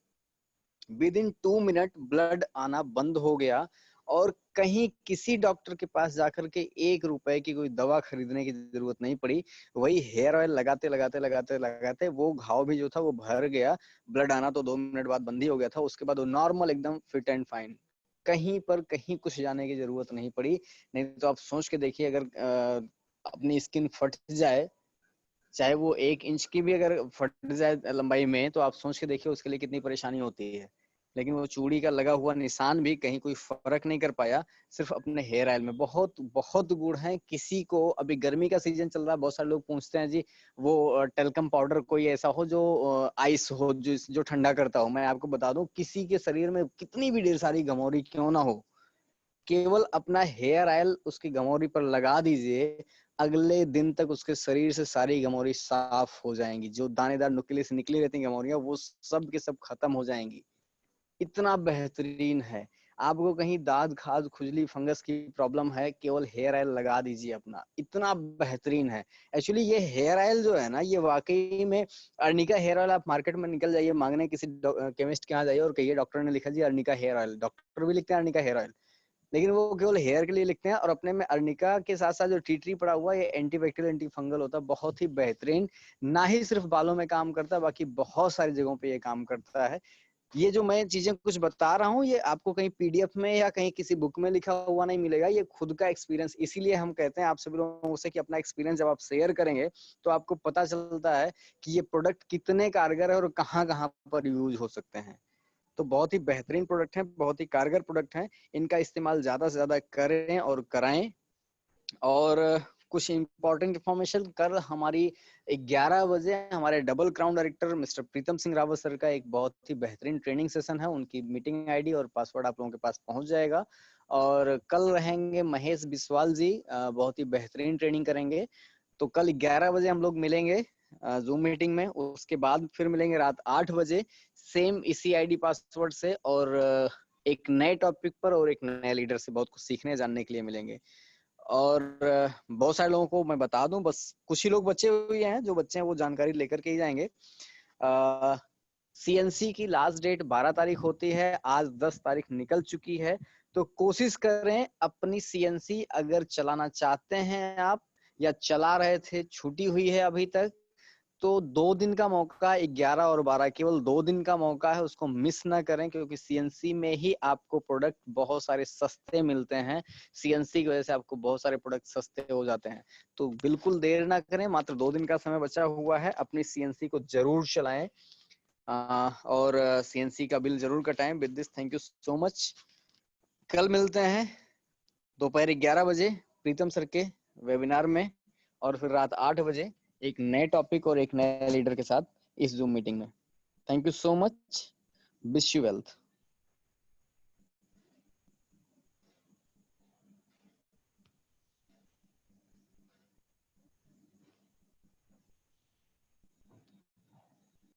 विद इन 2 मिनट ब्लड आना बंद हो गया और कहीं किसी डॉक्टर के पास जाकर के 1 रुपए की कोई दवा खरीदने की जरूरत नहीं पड़ी। वही हेयर ऑयल लगाते वो घाव भी जो था वो भर गया, ब्लड आना तो 2 मिनट बाद बंद ही हो गया था, उसके बाद वो नॉर्मल एकदम फिट एंड फाइन। कहीं पर कहीं कुछ जाने की जरूरत नहीं पड़ी। नहीं तो आप सोच के देखिए, अगर अपनी स्किन फट जाए, चाहे वो 1 इंच की भी अगर फट जाए लंबाई में, तो आप सोच के देखिए उसके लिए कितनी परेशानी होती है। लेकिन वो चूड़ी का लगा हुआ निशान भी कहीं कोई फर्क नहीं कर पाया, सिर्फ अपने हेयर ऑयल में। बहुत बहुत गुण है। किसी को अभी गर्मी का सीजन चल रहा है, बहुत सारे लोग पूछते हैं जी वो टेल्कम पाउडर कोई ऐसा हो जो आइस हो, जो ठंडा करता हो। मैं आपको बता दूं, किसी के शरीर में कितनी भी ढेर सारी गमौरी क्यों ना हो, केवल अपना हेयर ऑयल उसकी गमौरी पर लगा दीजिए, अगले दिन तक उसके शरीर से सारी गमौरी साफ हो जाएंगी। जो दानेदार नुकीले से निकली रहती गमौरियां, वो सब के सब खत्म हो जाएंगी। इतना बेहतरीन है। आपको कहीं दाद खाज खुजली फंगस की प्रॉब्लम है, केवल हेयर ऑयल लगा दीजिए अपना, इतना बेहतरीन है। एक्चुअली ये हेयर ऑयल जो है ना, ये वाकई में अर्निका हेयर ऑयल, आप मार्केट में निकल जाइए मांगने, किसी केमिस्ट के यहाँ जाइए और कहिए डॉक्टर ने लिखा जी अर्निका हेयर ऑयल, डॉक्टर भी लिखते हैं अर्निका हेयर ऑयल, लेकिन वो केवल हेयर के लिए लिखते हैं। और अपने में अर्निका के साथ साथ जो टी ट्री पड़ा हुआ है, ये एंटी बैक्टीरियल एंटी फंगल होता है, बहुत ही बेहतरीन। ना ही सिर्फ बालों में काम करता है, बाकी बहुत सारी जगहों पे ये काम करता है। ये जो मैं चीजें कुछ बता रहा हूँ, ये आपको कहीं पीडीएफ में या कहीं किसी बुक में लिखा हुआ नहीं मिलेगा, ये खुद का एक्सपीरियंस। इसीलिए हम कहते हैं आप सभी लोगों से कि अपना एक्सपीरियंस जब आप शेयर करेंगे तो आपको पता चलता है कि ये प्रोडक्ट कितने कारगर है और कहाँ कहाँ पर यूज हो सकते हैं। तो बहुत ही बेहतरीन प्रोडक्ट है, बहुत ही कारगर प्रोडक्ट है। इनका इस्तेमाल ज्यादा से ज्यादा करें और कराएं। और कुछ इंपॉर्टेंट इंफॉर्मेशन, कल हमारी 11 बजे हमारे double crown director mister Pritam Singh Rawat sir का एक बहुत ही बेहतरीन ट्रेनिंग सेशन है। उनकी मीटिंग आईडी और पासवर्ड आप लोगों के पास पहुंच जाएगा। और कल रहेंगे महेश बिस्वाल जी, बहुत ही बेहतरीन ट्रेनिंग करेंगे। तो कल 11 बजे हम लोग मिलेंगे जूम मीटिंग में। उसके बाद फिर मिलेंगे रात 8 बजे सेम इसी आईडी पासवर्ड से, और एक नए टॉपिक पर और एक नए लीडर से बहुत कुछ सीखने जानने के लिए मिलेंगे। और बहुत सारे लोगों को मैं बता दूं, बस कुछ ही लोग बचे हुए हैं, जो बच्चे हैं वो जानकारी लेकर के ही जाएंगे। सीएनसी की लास्ट डेट 12 तारीख होती है, आज 10 तारीख निकल चुकी है। तो कोशिश करें अपनी सीएनसी, अगर चलाना चाहते हैं आप या चला रहे थे, छूटी हुई है अभी तक, तो 2 दिन का मौका, 11 और 12 केवल 2 दिन का मौका है, उसको मिस ना करें। क्योंकि सीएनसी में ही आपको प्रोडक्ट बहुत सारे सस्ते मिलते हैं, सीएनसी की वजह से आपको बहुत सारे प्रोडक्ट सस्ते हो जाते हैं। तो बिल्कुल देर ना करें, मात्र 2 दिन का समय बचा हुआ है, अपनी सीएनसी को जरूर चलाएं और सीएनसी का बिल जरूर कटाएं। With this thank you so much. कल मिलते हैं दोपहर 11 बजे प्रीतम सर के वेबिनार में, और फिर रात 8 बजे एक नए टॉपिक और एक नए लीडर के साथ इस जूम मीटिंग में। Thank you so much. Wish you wealth.